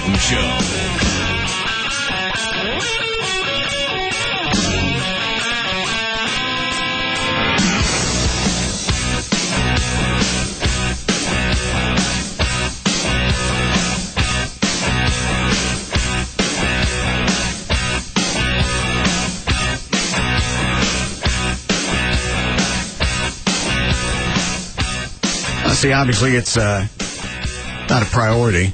Martin Show. See, obviously, it's not a priority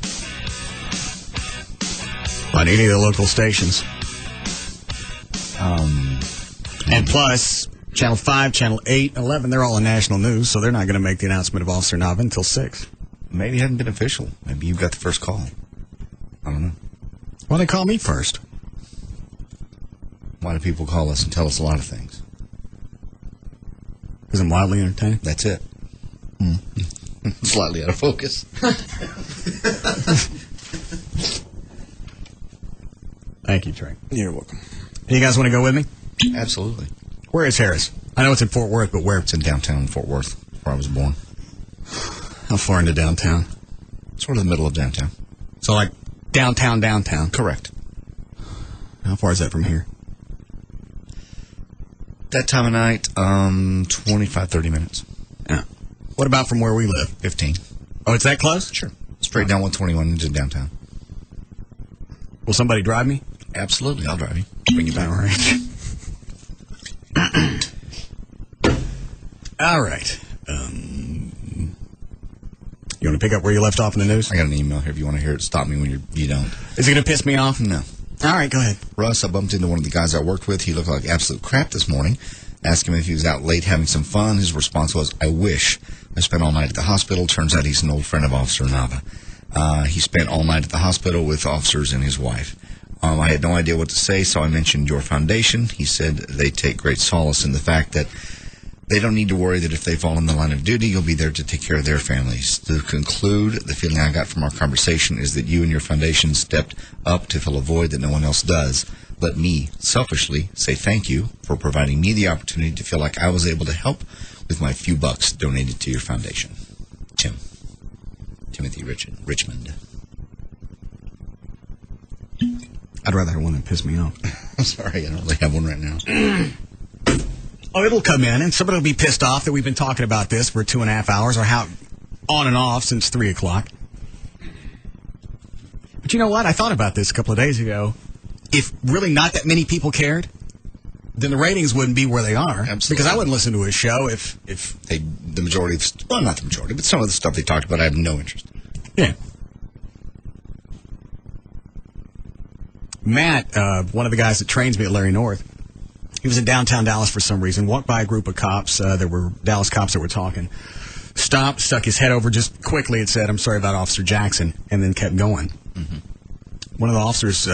on any of the local stations. And plus, Channel 5, Channel 8, 11, they're all in national news, so they're not going to make the announcement of Officer Nava until 6. Maybe it hadn't been official. Maybe you got the first call. I don't know. Well, they call me first. Why do people call us and tell us a lot of things? Because I'm wildly entertaining. That's it. Slightly out of focus. Thank you, Trey. You're welcome. You guys want to go with me? Absolutely. Where is Harris? I know it's in Fort Worth, but where? It's in downtown Fort Worth, where I was born. How far into downtown? Sort of the middle of downtown. So like downtown? Correct. How far is that from here? That time of night, 25, 30 minutes. Yeah. What about from where we live? 15. Oh, it's that close? Sure. Straight down 121 into downtown. Will somebody drive me? Absolutely. I'll drive you. Bring you back. All right. All right. You want to pick up where you left off in the news? I got an email here if you want to hear it. Stop me when you don't. Is it going to piss me off? No. All right, go ahead. Russ, I bumped into one of the guys I worked with. He looked like absolute crap this morning. Asked him if he was out late having some fun. His response was, I wish. I spent all night at the hospital. Turns out he's an old friend of Officer Nava. He spent all night at the hospital with officers and his wife. I had no idea what to say, so I mentioned your foundation. He said they take great solace in the fact that they don't need to worry that if they fall in the line of duty, you'll be there to take care of their families. To conclude, the feeling I got from our conversation is that you and your foundation stepped up to fill a void that no one else does. Let me, selfishly, say thank you for providing me the opportunity to feel like I was able to help with my few bucks donated to your foundation. Timothy Richmond. I'd rather have one that pissed me off. I'm sorry, I don't really have one right now. Oh, it'll come in, and somebody will be pissed off that we've been talking about this for 2.5 hours, or how on and off since 3 o'clock. But you know what? I thought about this a couple of days ago. If really not that many people cared, then the ratings wouldn't be where they are. Absolutely. Because I wouldn't listen to his show if the majority of, well, not the majority, but some of the stuff they talked about, I have no interest in. Yeah. Matt, one of the guys that trains me at Larry North, he was in downtown Dallas for some reason, walked by a group of cops. There were Dallas cops that were talking. Stopped, stuck his head over just quickly and said, I'm sorry about Officer Jackson, and then kept going. Mm-hmm. One of the officers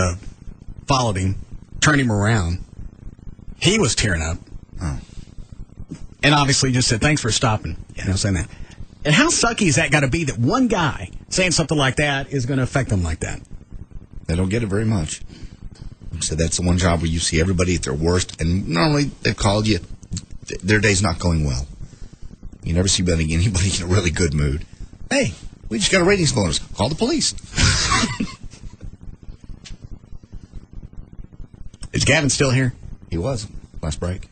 followed him, turned him around. He was tearing up. Oh. And obviously just said, thanks for stopping. Yeah. You know, saying that. And how sucky is that got to be that one guy saying something like that is going to affect them like that? They don't get it very much. So that's the one job where you see everybody at their worst, and normally they've called you. Their day's not going well. You never see anybody in a really good mood. Hey, we just got a ratings bonus. Call the police. Is Gavin still here? He was last break.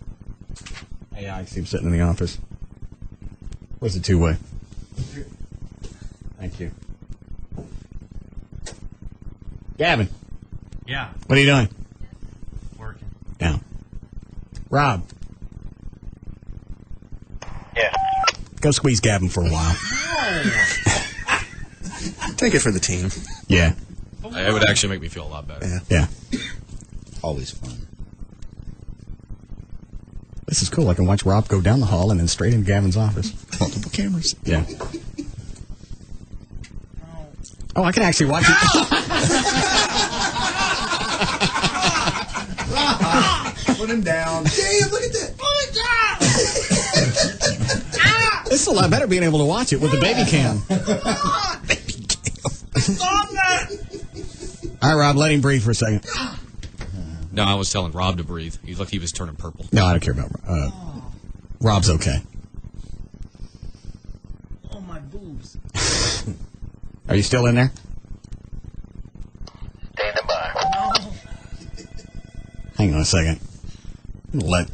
Hey, I see him sitting in the office. Where's the two-way? Thank you. Gavin. Yeah. What are you doing? Working. Yeah. Rob. Yeah. Go squeeze Gavin for a while. Take it for the team. Yeah. It would actually make me feel a lot better. Yeah. Always fun. This is cool. I can watch Rob go down the hall and then straight into Gavin's office. Multiple cameras. Yeah. Oh, I can actually watch it. Put him down. Damn, look at that. This is a lot better being able to watch it with the baby cam. Stop that! All right, Rob, let him breathe for a second. No, I was telling Rob to breathe. He looked, he was turning purple. No, I don't care about Rob's okay. Oh, my boobs. Are you still in there? Hang on a second. What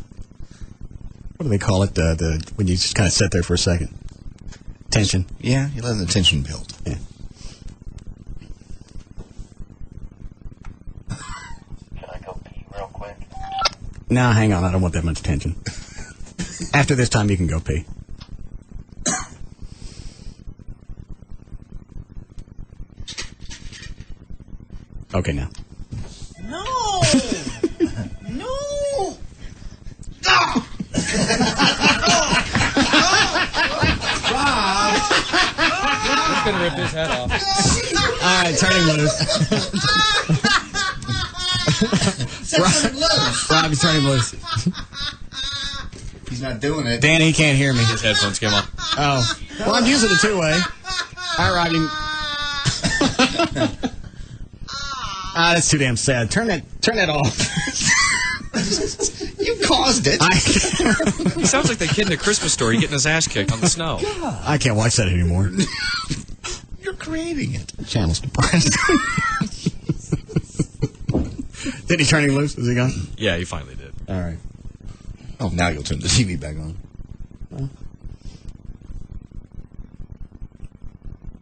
do they call it? When you just kind of sit there for a second. Tension. Yeah, you let the tension build. Yeah. Can I go pee real quick? No, hang on. I don't want that much tension. After this time, you can go pee. Okay, now. No! No! Ah! He's going to rip his head off. All right, turn him loose. Rob, he's turning loose. He's not doing it. Danny, he can't hear me. His headphones came off. Oh. Well, I'm using the two-way. All right, Rob. That's too damn sad. Turn that off. You caused it. He sounds like the kid in the Christmas story getting his ass kicked on the snow. I can't watch that anymore. You're creating it. The channel's depressed. Did he turn him loose? Is he gone? Yeah, he finally did. All right. Oh, now you'll turn the TV back on.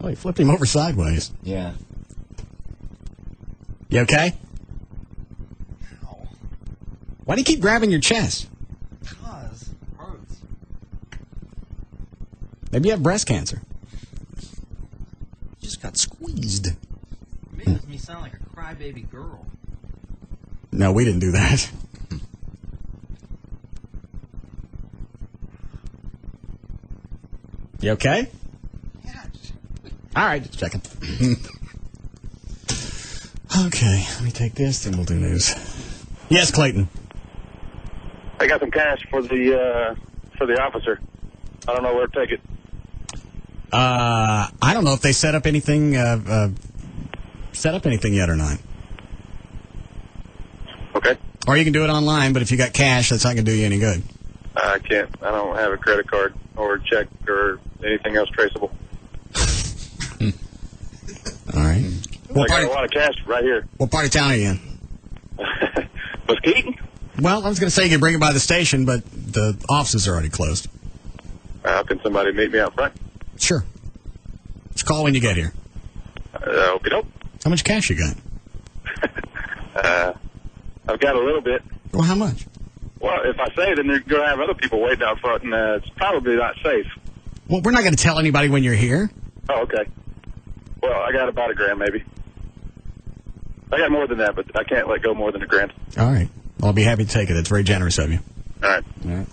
Oh, he flipped him over sideways. Yeah. You okay? Why do you keep grabbing your chest? Because it hurts. Maybe you have breast cancer. Just got squeezed. It makes me sound like a crybaby girl. No, we didn't do that. You okay? Yeah. All right, just checking. Okay, let me take this, then we'll do news. Yes, Clayton. I got some cash for the officer. I don't know where to take it. I don't know if they set up anything yet or not. Okay. Or you can do it online, but if you got cash, that's not going to do you any good. I can't. I don't have a credit card or check or anything else traceable. All right. I got a lot of cash right here. What part of town are you in? Mesquite? Well, I was going to say you could bring it by the station, but the offices are already closed. How can somebody meet me out front? Sure. Just call when you get here. Okie doke. How much cash you got? I've got a little bit. Well, how much? Well, if I say it, then they're going to have other people waiting out front, and it's probably not safe. Well, we're not going to tell anybody when you're here. Oh, okay. Well, I got about $1,000, maybe. I got more than that, but I can't let go more than $1,000. All right. Well, I'll be happy to take it. It's very generous of you. All right. All right.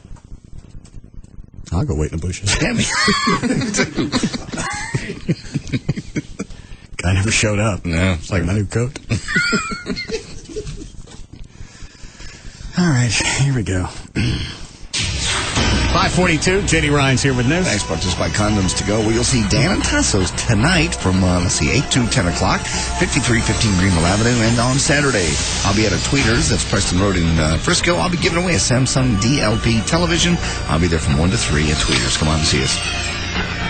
I'll go wait in the bushes. Damn it. Guy never showed up. No. It's like my new coat. All right, here we go. 5:42. JD Ryan's here with news. Thanks, brought to us by Condoms to Go. Well, you'll see Dan and Tasso's tonight from, 8 to 10 o'clock, 5315 Greenville Avenue, and on Saturday, I'll be at a Tweeters, that's Preston Road in Frisco. I'll be giving away a Samsung DLP television. I'll be there from 1 to 3 at Tweeters. Come on and see us.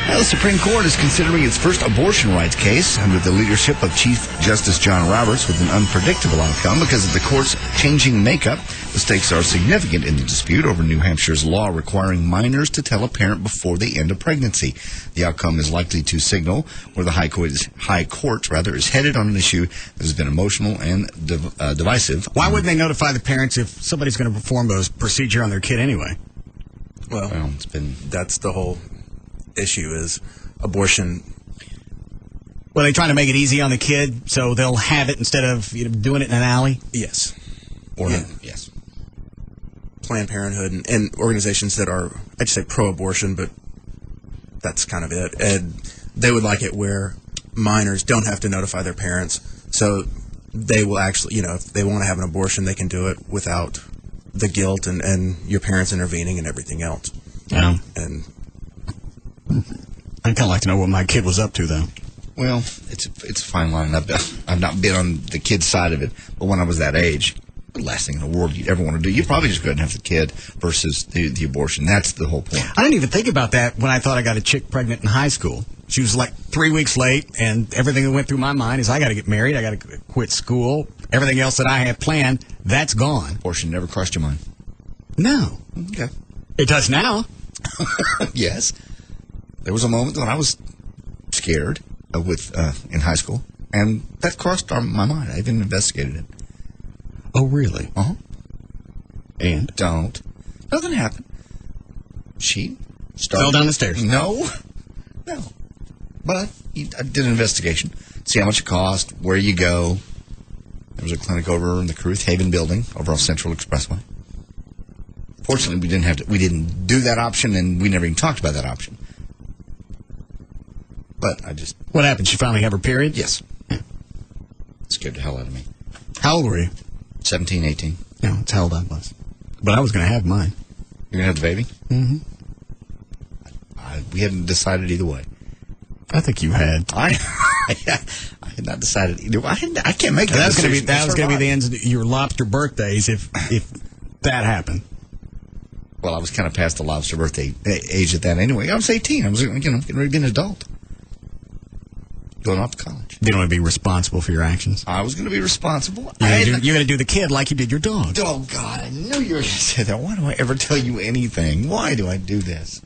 Now, the Supreme Court is considering its first abortion rights case under the leadership of Chief Justice John Roberts with an unpredictable outcome because of the court's changing makeup. The stakes are significant in the dispute over New Hampshire's law requiring minors to tell a parent before they end a pregnancy. The outcome is likely to signal where the High Court is headed on an issue that has been emotional and divisive. Why wouldn't they notify the parents if somebody's going to perform a procedure on their kid anyway? Well, that's the whole issue is abortion. Well, they trying to make it easy on the kid, so they'll have it instead of doing it in an alley? Yes. Or Yeah. yes. Planned Parenthood and organizations that are, I'd say, pro-abortion, but that's kind of it. And they would like it where minors don't have to notify their parents, so they will actually, if they want to have an abortion, they can do it without the guilt and your parents intervening and everything else. Yeah. And I'd kind of like to know what my kid was up to, though. Well, it's a fine line. I've not been on the kid's side of it, but when I was that age, the last thing in the world you'd ever want to do, you'd probably just go ahead and have the kid versus the abortion. That's the whole point. I didn't even think about that when I thought I got a chick pregnant in high school. She was like 3 weeks late, and everything that went through my mind is I got to get married, I got to quit school, Everything else that I have planned, that's gone. Abortion never crossed your mind. No. Okay. It does now. Yes. There was a moment when I was scared in high school, and that crossed my mind. I even investigated it. Oh, really? Uh-huh. And? Don't. Nothing happened. She started... Fell down the stairs. No. But I did an investigation. See how much it cost, where you go. There was a clinic over in the Caruth Haven building over off Central Expressway. Fortunately, we didn't do that option, and we never even talked about that option. But I just... What happened? She finally have her period? Yes. Scared the hell out of me. How old were you? 17, 18. Yeah, that's how old I was. But I was going to have mine. You're going to have the baby? Mm-hmm. We hadn't decided either way. I think you had. I had not decided either way. I can't make that decision. That was going to be the end of your lobster birthdays if that happened. Well, I was kind of past the lobster birthday age at that anyway. I was 18. I was getting ready to be an adult. Going off to college. You didn't want to be responsible for your actions. I was going to be responsible. You're going to do the kid like you did your dog. Oh, God, I knew you were going to say that. Why do I ever tell you anything? Why do I do this?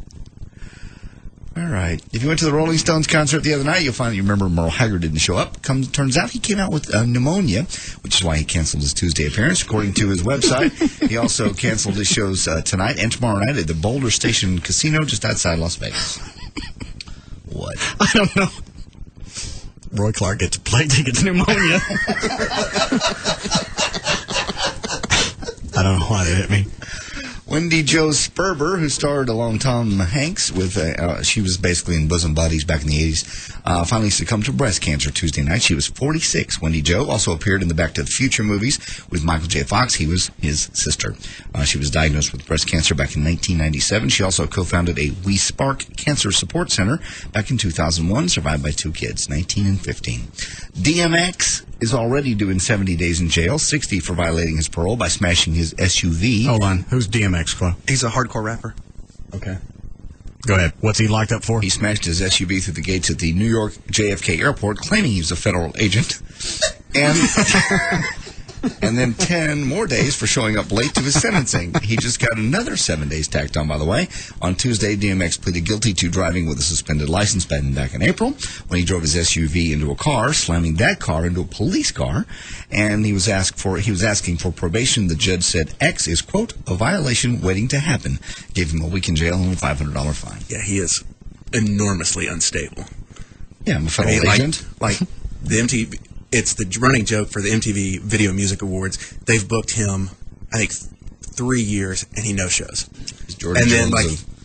All right. If you went to the Rolling Stones concert the other night, you'll find that you remember Merle Haggard didn't show up. Turns out he came out with pneumonia, which is why he canceled his Tuesday appearance, according to his website. He also canceled his shows tonight and tomorrow night at the Boulder Station Casino just outside Las Vegas. What? I don't know. Roy Clark gets plane tickets pneumonia. I don't know why that hit me. Wendy Jo Sperber, who starred along Tom Hanks with, she was basically in Bosom Buddies back in the 80s, finally succumbed to breast cancer Tuesday night. She was 46. Wendy Jo also appeared in the Back to the Future movies with Michael J. Fox. He was his sister. She was diagnosed with breast cancer back in 1997. She also co-founded a We Spark Cancer Support Center back in 2001, survived by 2 kids, 19 and 15. DMX is already doing 70 days in jail, 60 for violating his parole by smashing his SUV. Hold on. Who's DMX, Chloe? He's a hardcore rapper. Okay. Go ahead. What's he locked up for? He smashed his SUV through the gates at the New York JFK airport, claiming he was a federal agent. And then 10 more days for showing up late to his sentencing. He just got another 7 days tacked on, by the way. On Tuesday, DMX pleaded guilty to driving with a suspended license back in April when he drove his SUV into a car, slamming that car into a police car. And he was asking for probation. The judge said X is, quote, a violation waiting to happen. Gave him a week in jail and a $500 fine. Yeah, he is enormously unstable. Yeah, I'm a federal agent. Like the MTV... It's the running joke for the MTV Video Music Awards. They've booked him, I think, 3 years, and he no-shows. And then,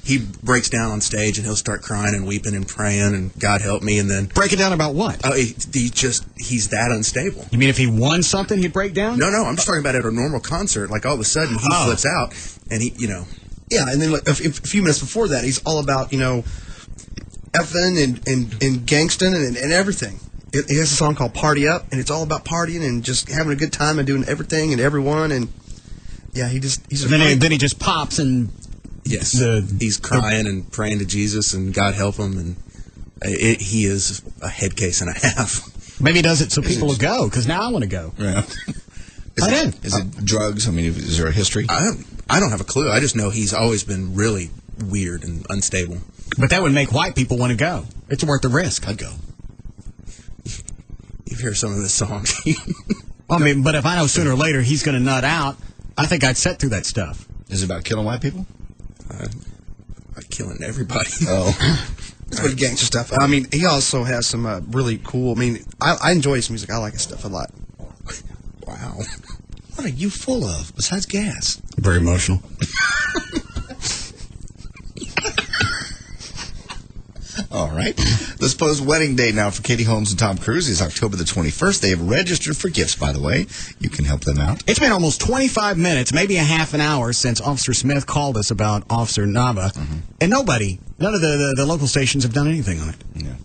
he breaks down on stage, and he'll start crying and weeping and praying, and God help me, and then... Break it down about what? He's that unstable. You mean if he won something, he'd break down? No, I'm just talking about at a normal concert. Like, all of a sudden, he flips out, and he, Yeah, and then a few minutes before that, he's all about, effing and gangsting and everything. He has a song called Party Up, and it's all about partying and just having a good time and doing everything and everyone. And yeah, he's then he just pops and he's crying and praying to Jesus and God help him, and he is a head case and a half. Maybe he does it so people will go, because now I want to go. Yeah. Is it drugs? I mean, is there a history? I don't have a clue. I just know he's always been really weird and unstable. But that would make white people want to go. It's worth the risk. I'd go. You hear some of his songs. I mean, but if I know sooner or later he's going to nut out, I think I'd sit through that stuff. Is it about killing white people? Killing everybody. Oh. It's pretty gangster stuff. I mean, he also has some really cool... I mean, I enjoy his music. I like his stuff a lot. Wow. What are you full of besides gas? Very emotional. All right. The supposed wedding date now for Katie Holmes and Tom Cruise is October the 21st. They have registered for gifts, by the way. You can help them out. It's been almost 25 minutes, maybe a half an hour, since Officer Smith called us about Officer Nava. Mm-hmm. And none of the local stations have done anything on it. Yeah.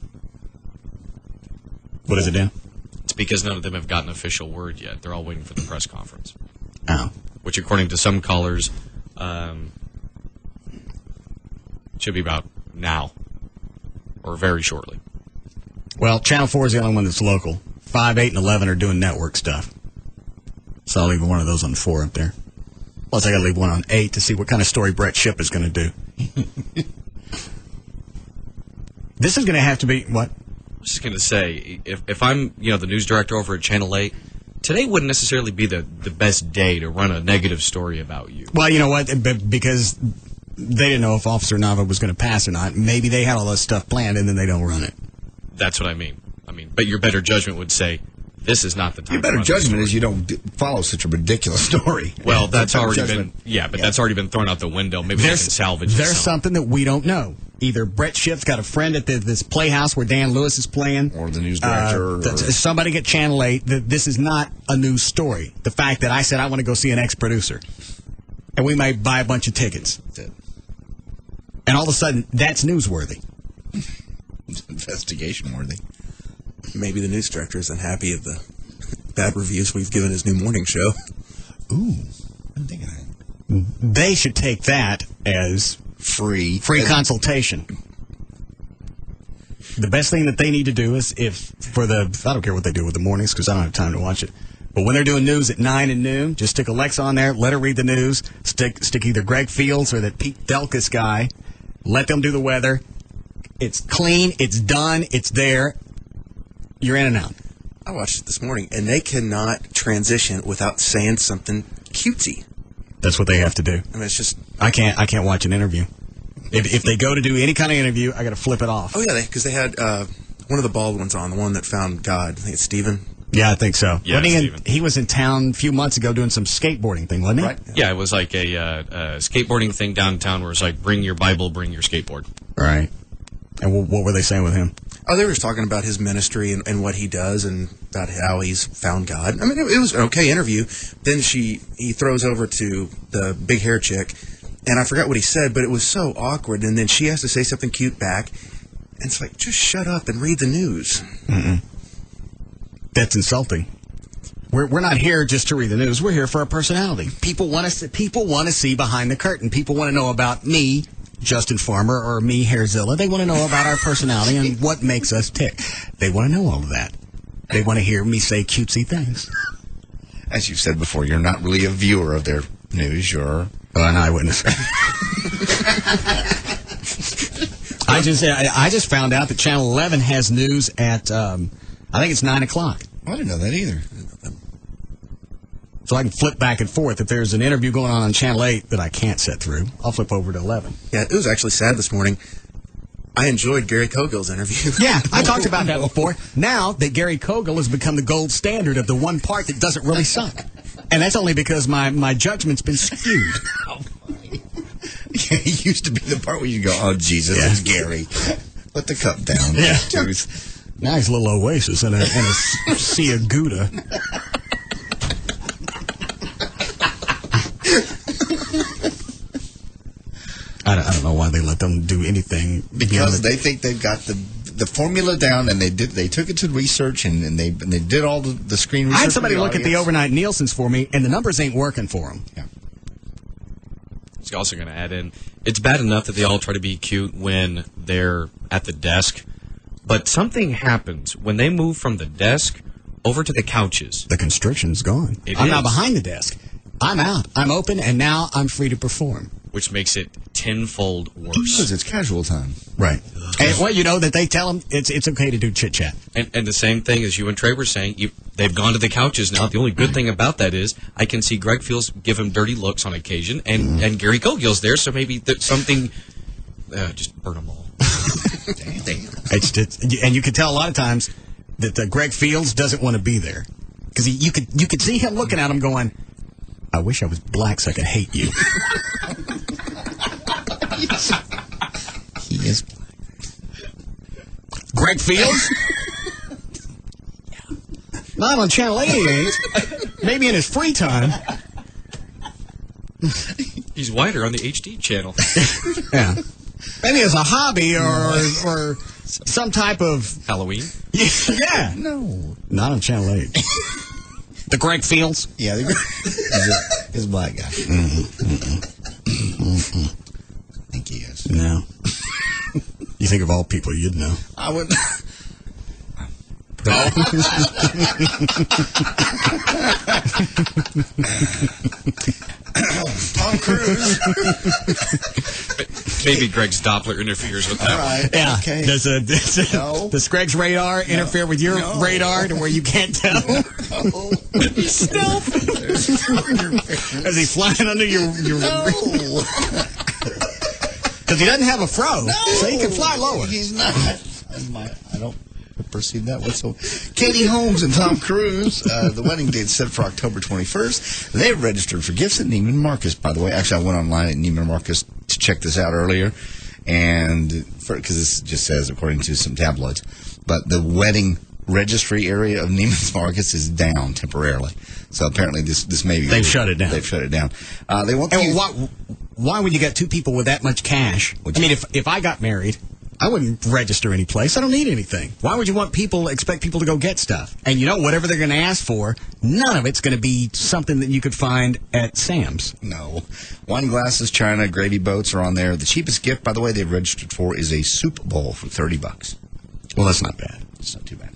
What is it, Dan? It's because none of them have gotten official word yet. They're all waiting for the press conference. Oh. Which, according to some callers, should be about now. Or very shortly. Well, Channel 4 is the only one that's local. 5, 8, and 11 are doing network stuff. So I'll leave one of those on 4 up there. Plus, I got to leave one on 8 to see what kind of story Brett Shipp is going to do. This is going to have to be what? I was just going to say, if I'm the news director over at Channel 8, today wouldn't necessarily be the best day to run a negative story about you. Well, you know what? Because they didn't know if Officer Nava was going to pass or not. Maybe they had all this stuff planned and then they don't run it. That's what I mean. But your better judgment would say, this is not the time. Your better judgment is you don't follow such a ridiculous story. Well, that's already been that's already been thrown out the window. Maybe they can salvage it. There's something that we don't know. Either Brett Shipp's got a friend at this playhouse where Dan Lewis is playing, or the news director, somebody at Channel 8. This is not a news story. The fact that I said I want to go see an ex-producer, and we might buy a bunch of tickets, and all of a sudden that's newsworthy. Investigation worthy. Maybe the news director is unhappy of the bad reviews we've given his new morning show. Ooh, I didn't think of that. They should take that as free consultation. The best thing that they need to do is I don't care what they do with the mornings because I don't have time to watch it. But when they're doing news at 9 and noon, just stick Alexa on there, let her read the news, stick either Greg Fields or that Pete Delkus guy, let them do the weather. It's clean, it's done, it's there. You're in and out. I watched it this morning, and they cannot transition without saying something cutesy. That's what they have to do. I mean, it's just... I can't watch an interview. If they go to do any kind of interview, I got to flip it off. Oh, yeah, because they had one of the bald ones on, the one that found God. I think it's Steven. Yeah, I think so. Yeah, he was in town a few months ago doing some skateboarding thing, wasn't he? Right. Yeah, it was like a skateboarding thing downtown where it's like, bring your Bible, bring your skateboard. Right. And what were they saying with him? Oh, they were just talking about his ministry and what he does and about how he's found God. I mean, it was an okay interview. Then he throws over to the big hair chick, and I forgot what he said, but it was so awkward. And then she has to say something cute back, and it's like, just shut up and read the news. Mm-mm. That's insulting. We're not here just to read the news. We're here for our personality. People want to see behind the curtain. People want to know about me, Justin Farmer, or me, Hairzilla. They want to know about our personality and what makes us tick. They want to know all of that. They want to hear me say cutesy things. As you've said before, you're not really a viewer of their news. You're an eyewitness. I just found out that Channel 11 has news at I think it's 9 o'clock. I didn't know that either. So I can flip back and forth. If there's an interview going on Channel 8 that I can't sit through, I'll flip over to 11. Yeah, it was actually sad this morning. I enjoyed Gary Cogill's interview. Yeah, I talked about that before. Now that Gary Cogill has become the gold standard of the one part that doesn't really suck. And that's only because my judgment's been skewed. Yeah, he used to be the part where you go, oh, Jesus, it's Gary. Put the cup down. Yeah. Now he's a little oasis and a sea of Gouda. I don't know why they let them do anything. Because they think they've got the formula down, and they took it to research, and they did all the screen research. I had somebody look at the overnight Nielsen's for me, and the numbers ain't working for them. Yeah. So also going to add in, it's bad enough that they all try to be cute when they're at the desk, but something happens when they move from the desk over to the couches. The constriction's gone. I'm now behind the desk. I'm out. I'm open, and now I'm free to perform. Which makes it tenfold worse. Because it's casual time. Right. And well, you know that they tell them it's okay to do chit-chat. And the same thing as you and Trey were saying, they've gone to the couches now. The only good thing about that is I can see Greg Fields give him dirty looks on occasion, and Gary Cogill's there, so maybe something... just burn them all. And you can tell a lot of times that Greg Fields doesn't want to be there. Because you could see him looking at him going, I wish I was black so I could hate you. He is black. Greg Fields? Not on Channel 8, he ain't. Maybe in his free time. He's whiter on the HD channel. Yeah. Maybe as a hobby or some type of... Halloween? Yeah. No. Not on Channel 8. The Greg Fields? Yeah, he's a black guy. I think he is. No. You think of all people you'd know. I would... Tom Cruise. Maybe Greg's Doppler interferes with that. All right. Yeah. Okay. Does Greg's radar interfere with your radar to where you can't tell? He's stealth. Is he flying under your? Because he doesn't have a fro, so he can fly lower. He's not. I don't perceive that whatsoever. Katie Holmes and Tom Cruise. The wedding date's set for October 21st. They've registered for gifts at Neiman Marcus, by the way. Actually, I went online at Neiman Marcus to check this out earlier, and because this just says, according to some tabloids, but the wedding registry area of Neiman Marcus is down temporarily. So apparently this may be... They've shut it down. They've shut it down. They want why would you get two people with that much cash? I mean, if I got married, I wouldn't register any place. I don't need anything. Why would you expect people to go get stuff? And whatever they're going to ask for, none of it's going to be something that you could find at Sam's. No. Wine glasses, china, gravy boats are on there. The cheapest gift, by the way, they've registered for is a soup bowl for $30. Well, that's not bad. It's not too bad.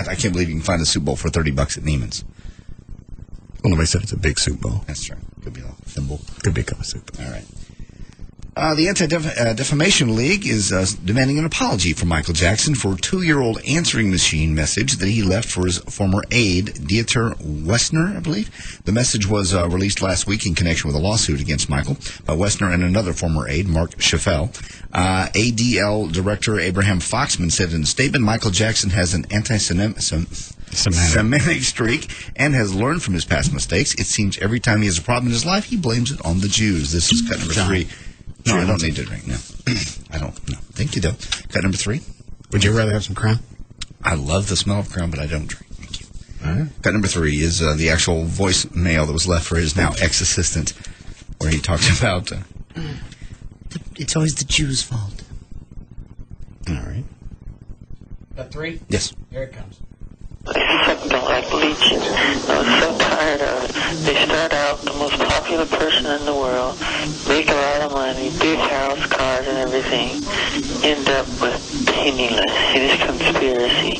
I can't believe you can find a soup bowl for $30 at Neiman's. Well, nobody said it's a big soup bowl. That's right. Could be a thimble. Could be a cup of soup. All right. The Anti-Defamation League is demanding an apology from Michael Jackson for a 2-year-old answering machine message that he left for his former aide, Dieter Wessner, I believe. The message was released last week in connection with a lawsuit against Michael by Wessner and another former aide, Mark Schaffel. ADL Director Abraham Foxman said in a statement, Michael Jackson has an anti-Semitic streak and has learned from his past mistakes. It seems every time he has a problem in his life, he blames it on the Jews. This is cut number 3. No, I don't need to drink now. I don't. No, thank you, though. Cut number 3. Would you rather have some Crown? I love the smell of Crown, but I don't drink. Thank you. All right. Cut number 3 is the actual voicemail that was left for his now ex-assistant, where he talks about it's always the Jews' fault. All right. Cut 3? Yes. Here it comes. Something like leeches. I was so tired of it. They start out the most popular person in the world, make a lot of money, big house, cars, and everything, end up with penniless. It is conspiracy.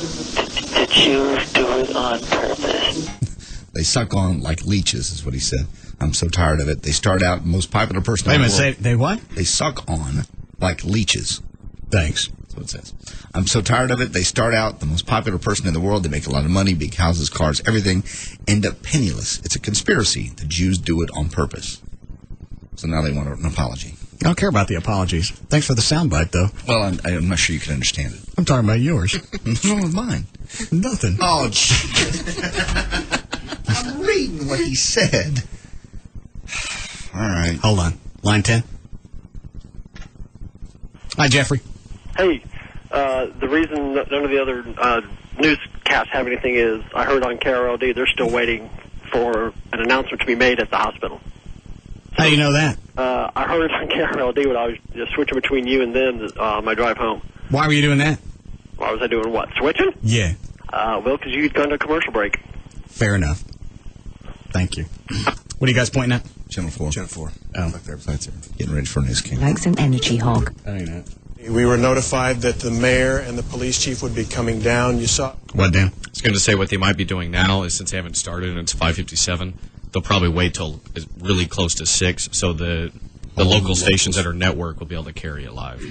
The Jews do it on purpose. They suck on like leeches, is what he said. I'm so tired of it. They start out most popular person in the world. Wait a minute, they what? They suck on like leeches. Thanks. That's what it says. I'm so tired of it. They start out the most popular person in the world. They make a lot of money, big houses, cars, everything, end up penniless. It's a conspiracy. The Jews do it on purpose. So now they want an apology. I don't care about the apologies. Thanks for the soundbite, though. Well, I'm not sure you can understand it. I'm talking about yours. What's wrong with mine? Nothing. Oh, I'm reading what he said. All right. Hold on. Line 10. Hi, Jeffrey. Hey, the reason that none of the other newscasts have anything is I heard on KLLI they're still waiting for an announcement to be made at the hospital. How do you know that? I heard on KLLI when I was just switching between you and them on my drive home. Why were you doing that? Why was I doing what? Switching? Yeah. Well, because you'd gone to commercial break. Fair enough. Thank you. What are you guys pointing at? Channel 4. Channel 4. Oh. Getting ready for a news camp. Likes an energy hog. I ain't know. We were notified that the mayor and the police chief would be coming down. You saw... What, Dan? I was going to say what they might be doing now is since they haven't started and it's 5:57, they'll probably wait till it's really close to 6, so the local stations that are network will be able to carry it live.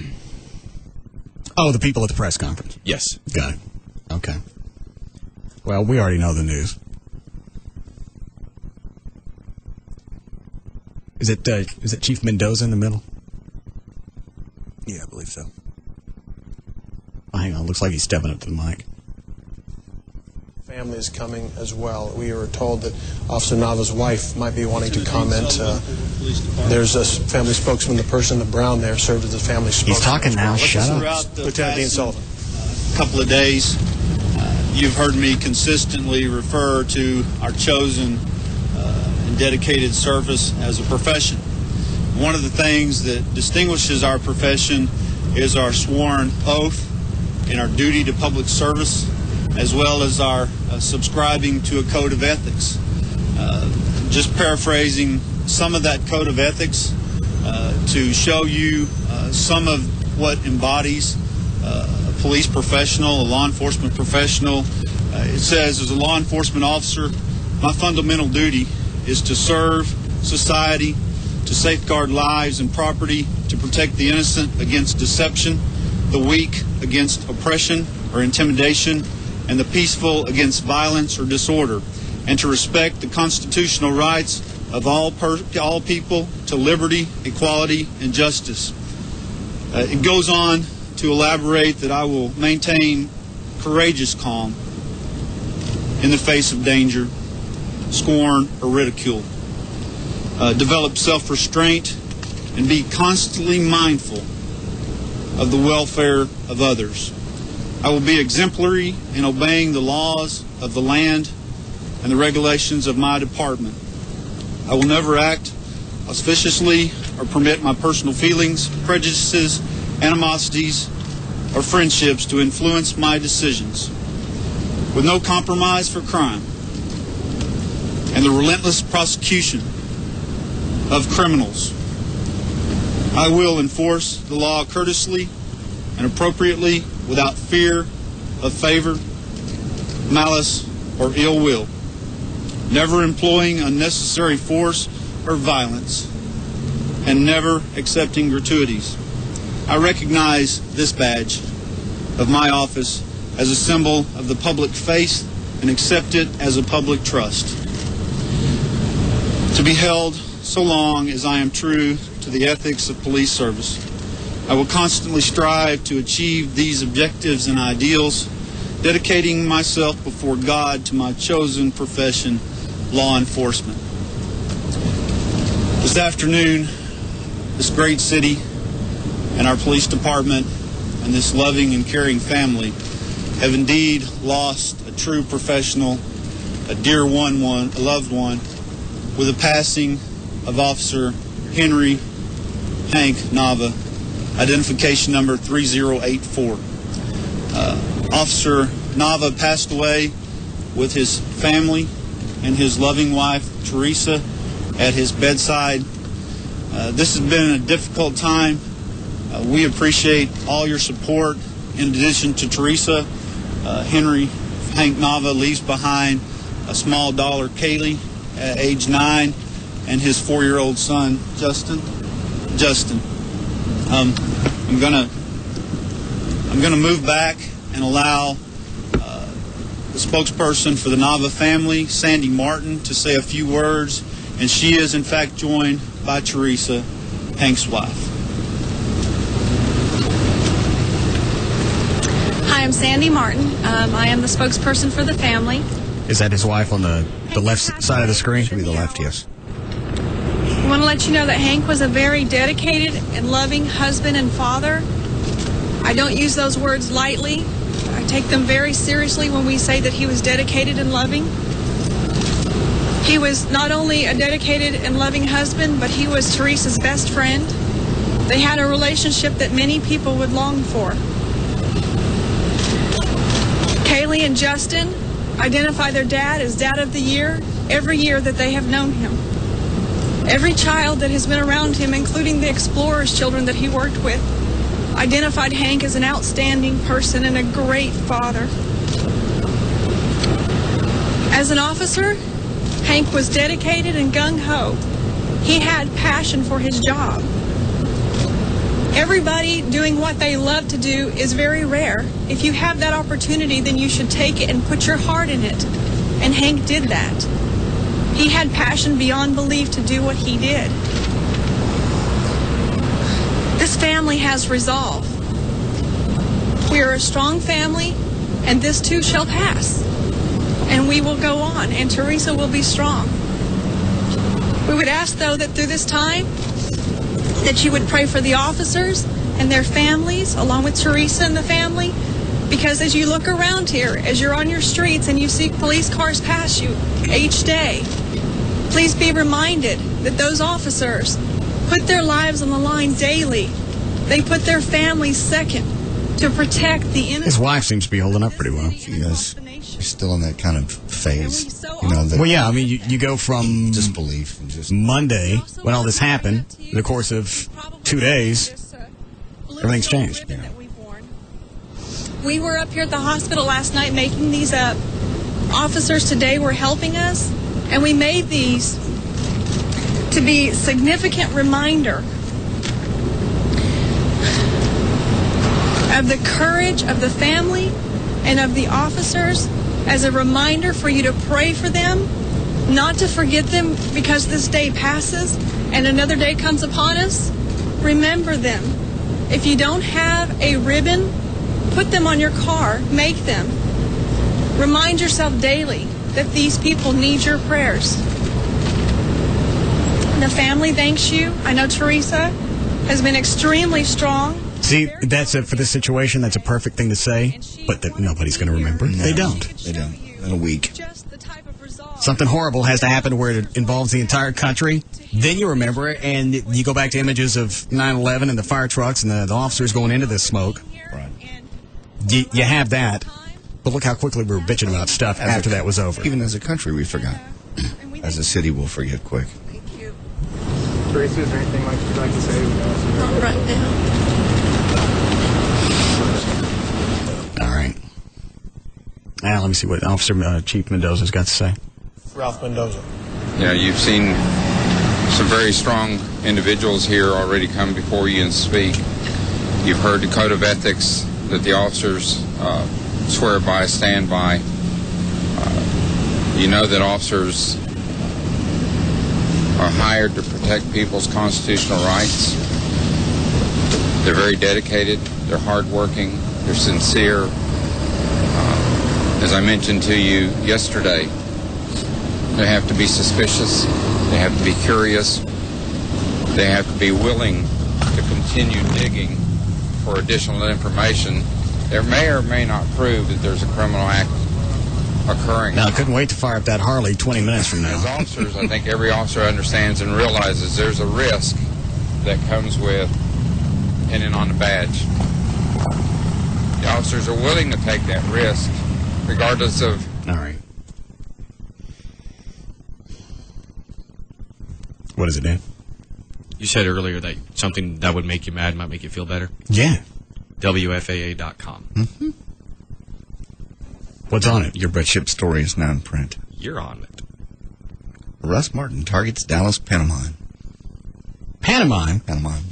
Oh, the people at the press conference. Yes. Got it. Okay. Well, we already know the news. Is it Chief Mendoza in the middle? Yeah, I believe so. Oh, hang on. Looks like he's stepping up to the mic. Family is coming as well. We were told that Officer Nava's wife might be wanting to comment. There's a family spokesman, the person in the brown there, served as a family spokesman. He's talking now. Shut up. Lieutenant Dean Sullivan. Couple of days, you've heard me consistently refer to our chosen and dedicated service as a profession. One of the things that distinguishes our profession is our sworn oath and our duty to public service, as well as our subscribing to a code of ethics. Just paraphrasing some of that code of ethics to show you some of what embodies a police professional, a law enforcement professional, It says, as a law enforcement officer, my fundamental duty is to serve society, to safeguard lives and property, to protect the innocent against deception, the weak against oppression or intimidation, and the peaceful against violence or disorder, and to respect the constitutional rights of all people to liberty, equality, and justice. It goes on to elaborate that I will maintain courageous calm in the face of danger, scorn, or ridicule. Develop self-restraint and be constantly mindful of the welfare of others. I will be exemplary in obeying the laws of the land and the regulations of my department. I will never act auspiciously or permit my personal feelings, prejudices, animosities, or friendships to influence my decisions. With no compromise for crime and the relentless prosecution of criminals, I will enforce the law courteously and appropriately without fear of favor, malice, or ill will, never employing unnecessary force or violence, and never accepting gratuities. I recognize this badge of my office as a symbol of the public faith and accept it as a public trust. To be held so long as I am true to the ethics of police service, I will constantly strive to achieve these objectives and ideals, dedicating myself before God to my chosen profession, law enforcement. This afternoon, this great city and our police department and this loving and caring family have indeed lost a true professional, a dear one, a loved one, with the passing of Officer Henry Hank Nava, identification number 3084. Officer Nava passed away with his family and his loving wife, Teresa, at his bedside. This has been a difficult time. We appreciate all your support. In addition to Teresa, Henry Hank Nava leaves behind a small daughter, Kaylee, at age 9, and his 4-year-old son, Justin. I'm gonna move back and allow the spokesperson for the Nava family, Sandy Martin, to say a few words, and she is in fact joined by Teresa, Hank's wife. Hi, I'm Sandy Martin. I am the spokesperson for the family. Is that his wife on the left side of the screen? Should be the left, yes. I want to let you know that Hank was a very dedicated and loving husband and father. I don't use those words lightly. I take them very seriously when we say that he was dedicated and loving. He was not only a dedicated and loving husband, but he was Teresa's best friend. They had a relationship that many people would long for. Kaylee and Justin identify their dad as Dad of the Year every year that they have known him. Every child that has been around him, including the Explorers children that he worked with, identified Hank as an outstanding person and a great father. As an officer, Hank was dedicated and gung-ho. He had passion for his job. Everybody doing what they love to do is very rare. If you have that opportunity, then you should take it and put your heart in it. And Hank did that. He had passion beyond belief to do what he did. This family has resolve. We are a strong family, and this too shall pass. And we will go on, and Teresa will be strong. We would ask, though, that through this time, that you would pray for the officers and their families, along with Teresa and the family, because as you look around here, as you're on your streets and you see police cars pass you each day, please be reminded that those officers put their lives on the line daily. They put their families second to protect the innocent. His wife seems to be holding up pretty well. She is. She's still in that kind of phase. You know, Well, yeah, I mean, you go from disbelief and just Monday, when all this happened, in the course of 2 days, everything's changed. We were up here at the hospital last night making these up, officers today were helping us, and we made these to be significant reminder of the courage of the family and of the officers, as a reminder for you to pray for them, not to forget them because this day passes and another day comes upon us. Remember them. If you don't have a ribbon, put them on your car, make them. Remind yourself daily that these people need your prayers. The family thanks you. I know Teresa has been extremely strong. See, that's for this situation, that's a perfect thing to say, but that nobody's going to remember. No, they don't. They don't. In a week. Something horrible has to happen where it involves the entire country. Then you remember it, and you go back to images of 9/11 and the fire trucks and the officers going into the smoke. Right. You have that, but look how quickly we were bitching about stuff after that was over. Even as a country, we forgot. As a city, we'll forget quick. Teresa, is there anything you'd like to say? Not right now. All right. Now, let me see what Officer Chief Mendoza's got to say. Ralph Mendoza. Yeah, you've seen some very strong individuals here already come before you and speak. You've heard the code of ethics that the officers swear by, stand by. You know that officers are hired to protect people's constitutional rights. They're very dedicated, they're hardworking, they're sincere. As I mentioned to you yesterday, they have to be suspicious, they have to be curious, they have to be willing to continue digging for additional information that may or may not prove that there's a criminal act occurring. Now, I couldn't wait to fire up that Harley 20 minutes from now. As officers, I think every officer understands and realizes there's a risk that comes with pinning on the badge. The officers are willing to take that risk, regardless of... All right. What is it, Dan? You said earlier that something that would make you mad might make you feel better. Yeah. WFAA.com. Mm-hmm. What's on it? Your ship story is now in print. You're on it. Russ Martin targets Dallas pantomime. Pantomime? Pantomime.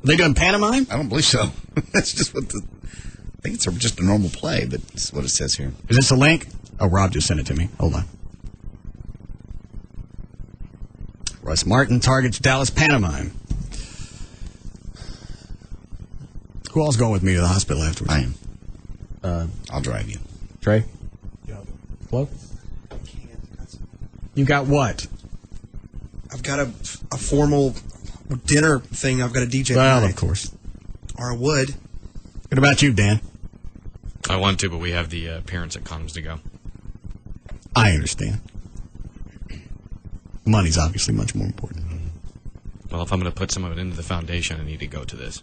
They done pantomime? I don't believe so. That's just what the... I think it's just a normal play, but it's what it says here. Is this a link? Oh, Rob just sent it to me. Hold on. Russ Martin targets Dallas pantomime. Who all's going with me to the hospital afterwards? I am. I'll drive you. Trey? Flo? You got what? I've got a formal dinner thing. I've got a DJ Well, tonight. of course. Or I would. What about you, Dan? I want to, but we have the parents at Condoms to go. I understand. Money's obviously much more important. Well, if I'm going to put some of it into the foundation, I need to go to this.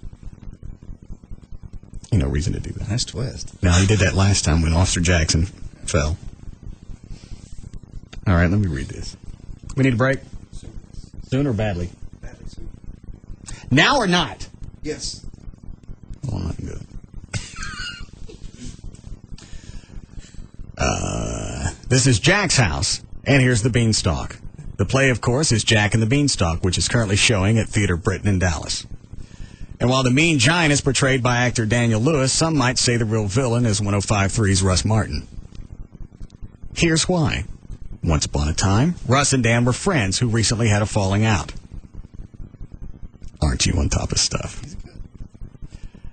Ain't no reason to do that. Nice twist. No, he did that last time when Officer Jackson fell. All right, let me read this. We need a break? Soon or badly? Badly soon. Now or not? Yes. Oh, not good. This is Jack's house, and here's the Beanstalk. The play, of course, is Jack and the Beanstalk, which is currently showing at Theater Britain in Dallas. And while the mean giant is portrayed by actor Daniel Lewis, some might say the real villain is 105.3's Russ Martin. Here's why. Once upon a time, Russ and Dan were friends who recently had a falling out. Aren't you on top of stuff?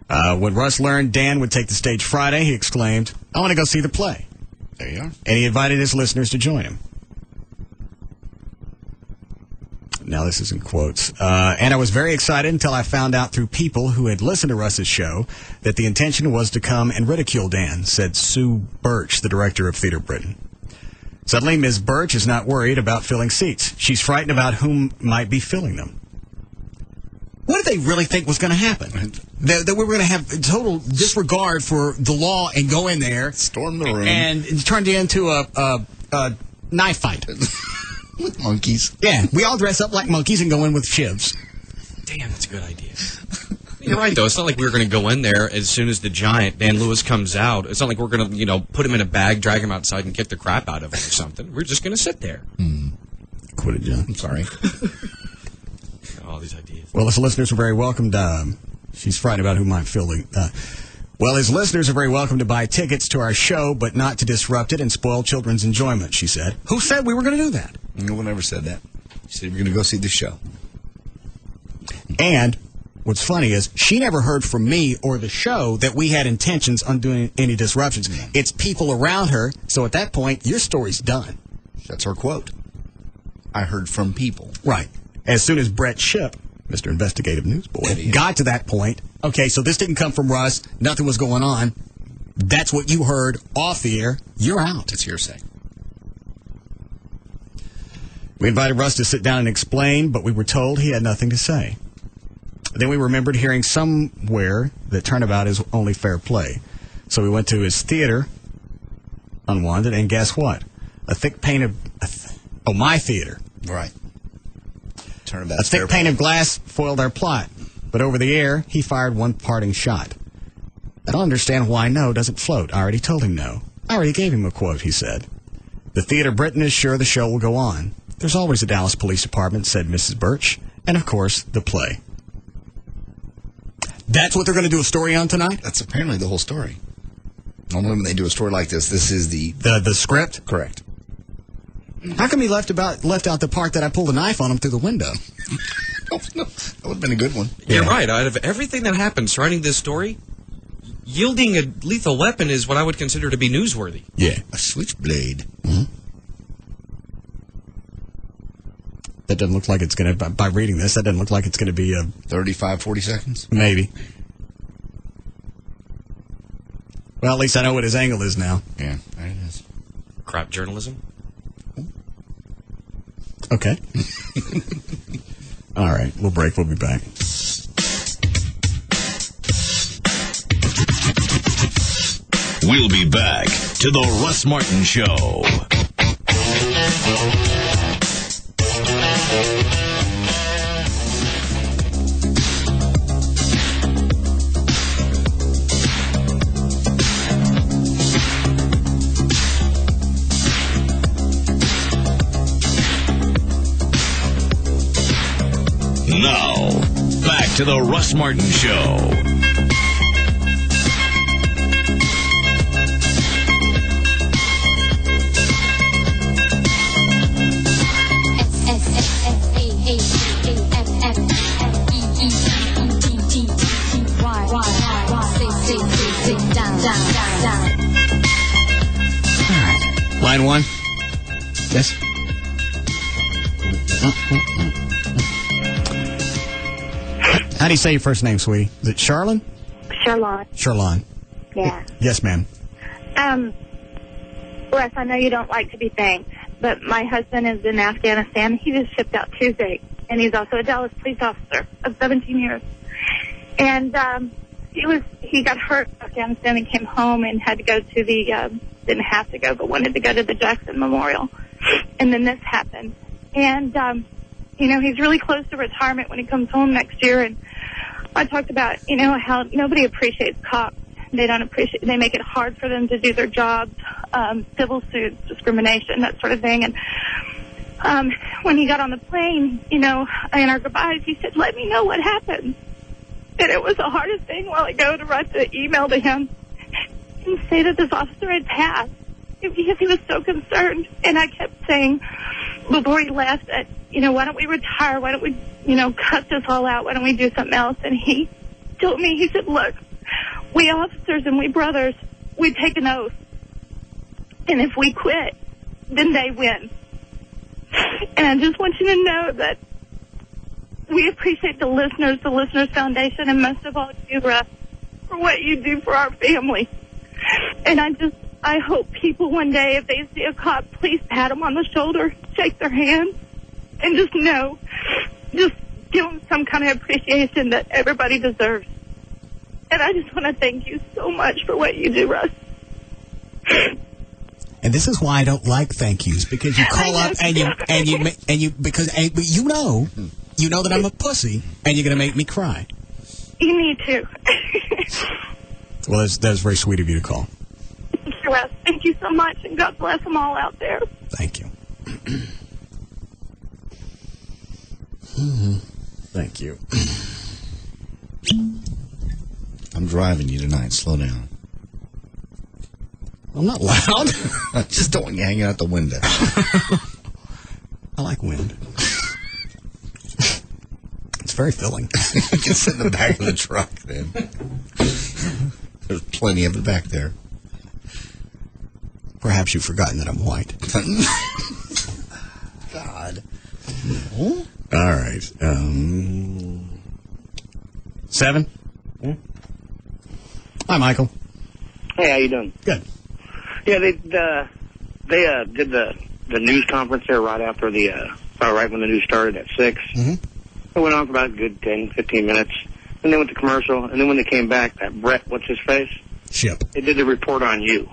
When Russ learned Dan would take the stage Friday, he exclaimed, "I want to go see the play." There you are. And he invited his listeners to join him. Now, this is in quotes. And I was very excited until I found out through people who had listened to Russ's show that the intention was to come and ridicule Dan, said Sue Birch, the director of Theater Britain. Suddenly, Ms. Birch is not worried about filling seats. She's frightened about whom might be filling them. What did they really think was going to happen? That we were going to have total disregard for the law and go in there, storm the room, and it turned into a knife fight with monkeys. Yeah, we all dress up like monkeys and go in with shivs. Damn, that's a good idea. You're right, though. It's not like we're going to go in there as soon as the giant, Dan Lewis, comes out. It's not like we're going to, put him in a bag, drag him outside, and kick the crap out of him or something. We're just going to sit there. Quit it, John. I'm sorry. All these ideas. Well, his listeners are very welcome to... she's frightened about who might feel the... well, his listeners are very welcome to buy tickets to our show, but not to disrupt it and spoil children's enjoyment, she said. Who said we were going to do that? No one ever said that. She said we're going to go see the show. And what's funny is she never heard from me or the show that we had intentions on doing any disruptions. It's people around her, so at that point, your story's done. That's her quote. I heard from people. Right. As soon as Brett Shipp, Mr. Investigative Newsboy, got to that point, okay, so this didn't come from Russ, nothing was going on, that's what you heard off the air, you're out. It's hearsay. We invited Russ to sit down and explain, but we were told he had nothing to say. Then we remembered hearing somewhere that turnabout is only fair play. So we went to his theater, Unwanted, and guess what? A thick pane of... my theater. Right. Turnabout. A thick pane of glass foiled our plot. But over the air, he fired one parting shot. I don't understand why no doesn't float. I already told him no. I already gave him a quote, he said. The Theater Britain is sure the show will go on. There's always a Dallas Police Department, said Mrs. Birch. And, of course, the play. That's what they're going to do a story on tonight? That's apparently the whole story. Normally when they do a story like this, this is the script? Correct. How come he left out the part that I pulled a knife on him through the window? No, that would have been a good one. You're right. Out of everything that happened surrounding this story, yielding a lethal weapon is what I would consider to be newsworthy. Yeah. A switchblade. Mm-hmm. That doesn't look like it's going to, by reading this, that doesn't look like it's going to be a... 35, 40 seconds? Maybe. Well, at least I know what his angle is now. Yeah, there it is. Crap journalism? Okay. All right, we'll break. We'll be back. We'll be back to the Russ Martin Show. Now, back to the Russ Martin Show. Line one. Yes. How do you say your first name, sweetie? Is it Charlene? Charlene. Charlene. Yeah. Yes, ma'am. Russ, I know you don't like to be thanked, but my husband is in Afghanistan. He was shipped out Tuesday, and he's also a Dallas police officer of 17 years. And he got hurt in Afghanistan and came home and had to go to the didn't have to go, but wanted to go to the Jackson Memorial. And then this happened. And he's really close to retirement when he comes home next year. And I talked about, how nobody appreciates cops. They make it hard for them to do their jobs, civil suits, discrimination, that sort of thing. And when he got on the plane, in our goodbyes, he said, "Let me know what happened." And it was the hardest thing while ago to write the email to him and say that this officer had passed because he was so concerned. And I kept saying before he left that, why don't we retire? Why don't we, cut this all out? Why don't we do something else? And he told me, he said, "Look, we officers and we brothers, we take an oath. And if we quit, then they win. And I just want you to know that we appreciate the Listeners Foundation, and most of all you, Russ, for what you do for our family. And I hope people one day, if they see a cop, please pat them on the shoulder, shake their hand, and just give them some kind of appreciation that everybody deserves. And I just want to thank you so much for what you do, Russ. And this is why I don't like thank yous, because you call up but you know that I'm a pussy and you're going to make me cry. You need to. Well, that's very sweet of you to call. Thank you, Russ. Thank you so much, and God bless them all out there. Thank you. Thank you. I'm driving you tonight. Slow down. I'm not loud. Just don't want you hanging out the window. I like wind. It's very filling. You can sit in the back of the truck, then. There's plenty of it back there. Perhaps you've forgotten that I'm white. God. All right. 7? Hi, Michael. Hey, how you doing? Good. Yeah, they did the news conference there right after right when the news started at 6. Mm-hmm. It went on for about a good 10, 15 minutes. And they went to commercial, and then when they came back, that Brett, what's his face? Ship. They did the report on you.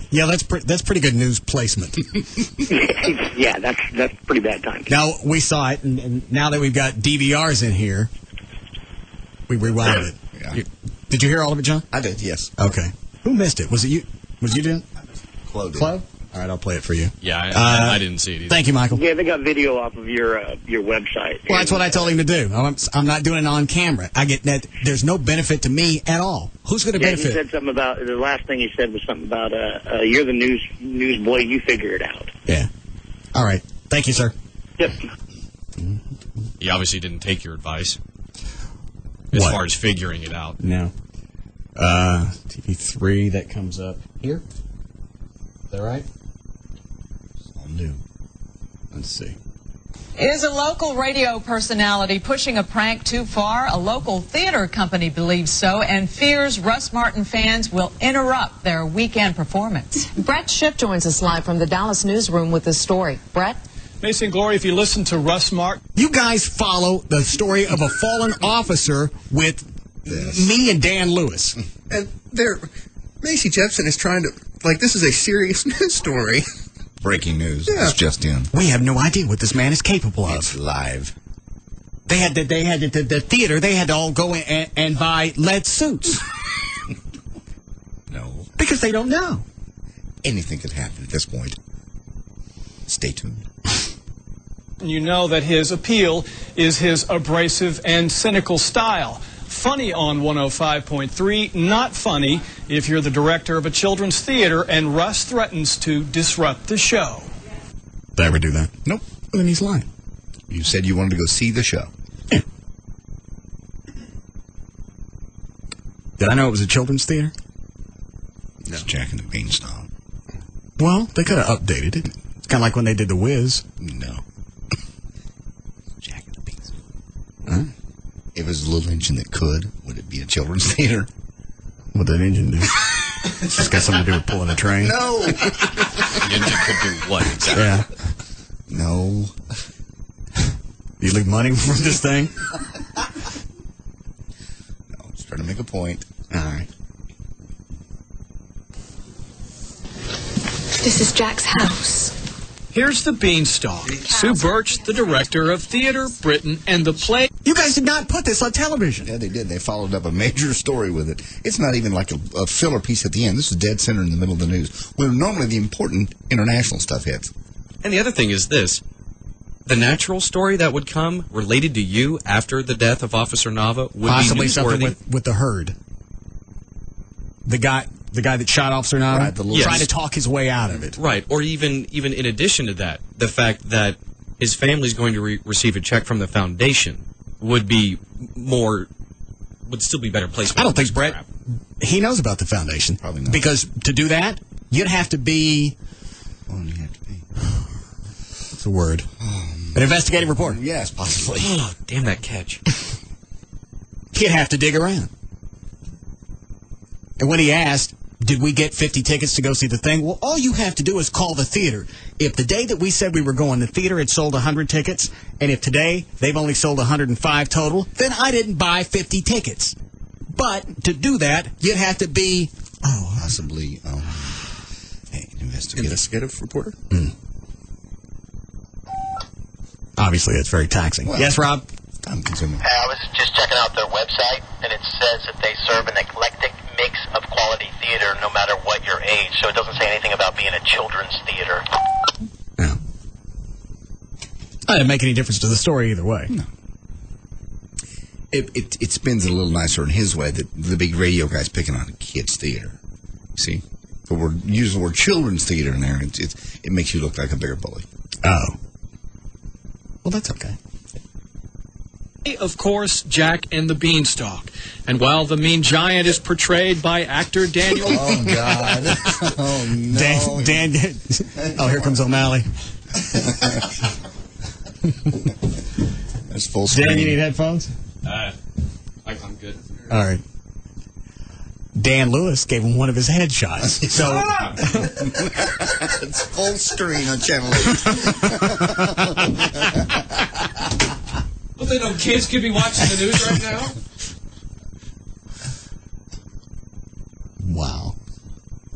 Yeah, that's pretty good news placement. Yeah, that's pretty bad time. Now, we saw it, and now that we've got DVRs in here, we rewound it. Yeah. Did you hear all of it, John? I did, yes. Okay. Who missed it? Was it you? Was you doing? Chloe did. Chloe? All right, I'll play it for you. Yeah, I didn't see it either. Thank you, Michael. Yeah, they got video off of your website. Well, that's what I told him to do. I'm not doing it on camera. I get that. There's no benefit to me at all. Who's going to benefit? He said something about, the last thing he said was something about, you're the news boy, you figure it out. Yeah. All right. Thank you, sir. Yep. He obviously didn't take your advice as far as figuring it out. No. TV3, that comes up here. Is that right? All new. Let's see. Is a local radio personality pushing a prank too far? A local theater company believes so and fears Russ Martin fans will interrupt their weekend performance. Brett Shipp joins us live from the Dallas newsroom with this story. Brett? Macy and Glory, if you listen to Russ Martin... You guys follow the story of a fallen officer with me and Dan Lewis. And Macy Jepson is trying to, this is a serious news story. Breaking news. Yeah. It's just in. We have no idea what this man is capable of. It's live. They had the theater. They had to all go in and buy lead suits. No. Because they don't know. Anything could happen at this point. Stay tuned. You know that his appeal is his abrasive and cynical style. Funny on 105.3, not funny if you're the director of a children's theater and Russ threatens to disrupt the show. Did I ever do that? Nope. Well, then he's lying. You said you wanted to go see the show. Yeah. Did I know it was a children's theater? No. It's Jack and the Beanstalk. Well, they could have updated it. It's kind of like when they did The Wiz. No. Jack and the Beanstalk. Huh? If it was a little engine that could, would it be a children's theater? What did that engine do? It's just got something to do with pulling a train. No. The engine could do what exactly? Yeah. No. Do you leave money from this thing? No, just trying to make a point. All right. This is Jack's house. Here's the Beanstalk. Sue Birch, the director of Theater Britain and the play. You guys did not put this on television. Yeah, they did. They followed up a major story with it. It's not even like a filler piece at the end. This is dead center in the middle of the news, where normally the important international stuff hits. And the other thing is this. The natural story that would come related to you after the death of Officer Nava would possibly be something newsworthy. with the herd. The guy that shot Officer Nava, right, trying to talk his way out of it. Right, or even in addition to that, the fact that his family's going to receive a check from the foundation would still be better placement. I don't think Brett, he knows about the foundation. Probably not. Because to do that, you'd have to be... What do you have to be? What's the word? An investigative reporter. Yes, possibly. Oh, damn that catch. He'd have to dig around. And when he asked, did we get 50 tickets to go see the thing? Well, all you have to do is call the theater. If the day that we said we were going, the theater had sold 100 tickets, and if today they've only sold 105 total, then I didn't buy 50 tickets. But to do that, you'd have to be... possibly investigative reporter? Obviously, it's very taxing. Well, yes, Rob? Time consuming. I was just checking out their website, and it says that they serve an eclectic mix of quality theater no matter what your age. So it doesn't say anything about being a children's theater. No. That didn't make any difference to the story either way. No. It spins a little nicer in his way that the big radio guy's picking on a kids' theater. See? But we're using the word children's theater in there. It makes you look like a bigger bully. Oh. Well, that's okay. Of course, Jack and the Beanstalk. And while the mean giant is portrayed by actor Daniel... Oh, God. Oh, no. Oh, here comes O'Malley. That's full screen. Dan, you need headphones? I'm good. All right. Dan Lewis gave him one of his headshots. So it's full screen on Channel 8. Well, they know kids could be watching the news right now. Wow.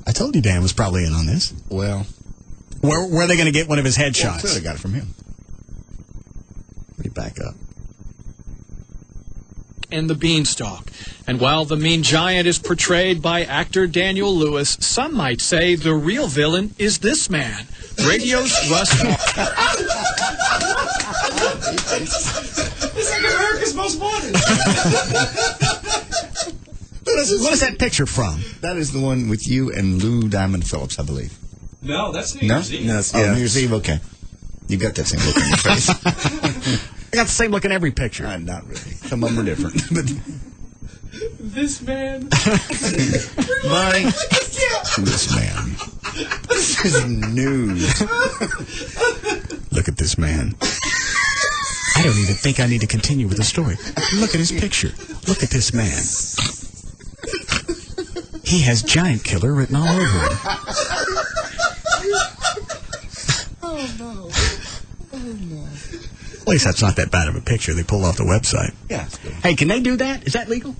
I told you Dan was probably in on this. Well, where are they going to get one of his headshots? Well, clearly got it from him. Let me back up. And the Beanstalk. And while the mean giant is portrayed by actor Daniel Lewis, some might say the real villain is this man, radio's Russ Martin. It's like America's Most Wanted. What is that picture from? That is the one with you and Lou Diamond Phillips, I believe. No, that's New Year's Eve. No, New Year's Eve, okay. You got that same look on your face. I got the same look in every picture. Not really. Some of them are different. But this man. Buddy. This man. This is news. Look at this man. I don't even think I need to continue with the story. Look at his picture. Look at this man. He has Giant Killer written all over him. Oh, no. Oh, no. At least that's not that bad of a picture they pulled off the website. Yeah, it's good. Hey, can they do that? Is that legal?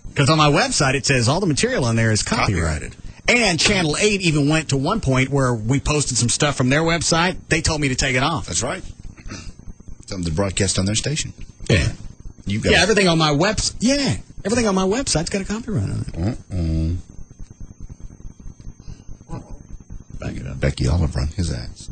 Because on my website it says all the material on there is copyrighted. And Channel 8 even went to one point where we posted some stuff from their website. They told me to take it off. That's right. Something to broadcast on their station. Yeah. You got everything on my website. Yeah. Everything on my website's got a copyright on it. Back it up. Becky Oliver on his ass.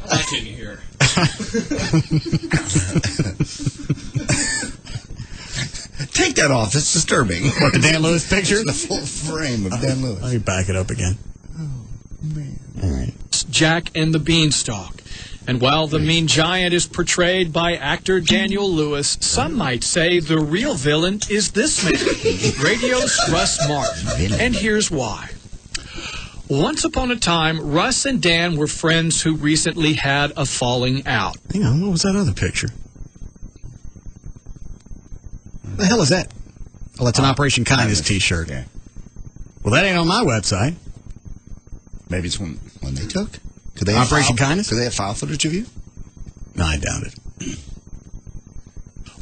I didn't hear. Take that off. It's disturbing. What, the Dan Lewis picture? The full frame of Dan Lewis. Let me back it up again. Oh, man. All right. Jack and the Beanstalk. And while the mean giant is portrayed by actor Daniel Lewis, some might say the real villain is this man, radio's Russ Martin. And here's why. Once upon a time, Russ and Dan were friends who recently had a falling out. Hang on, what was that other picture? What the hell is that? Oh, that's an Operation Kindness t-shirt. Yeah. Well, that ain't on my website. Maybe it's one they took. Could they Operation Kindness? Could they have file footage of you? No, I doubt it.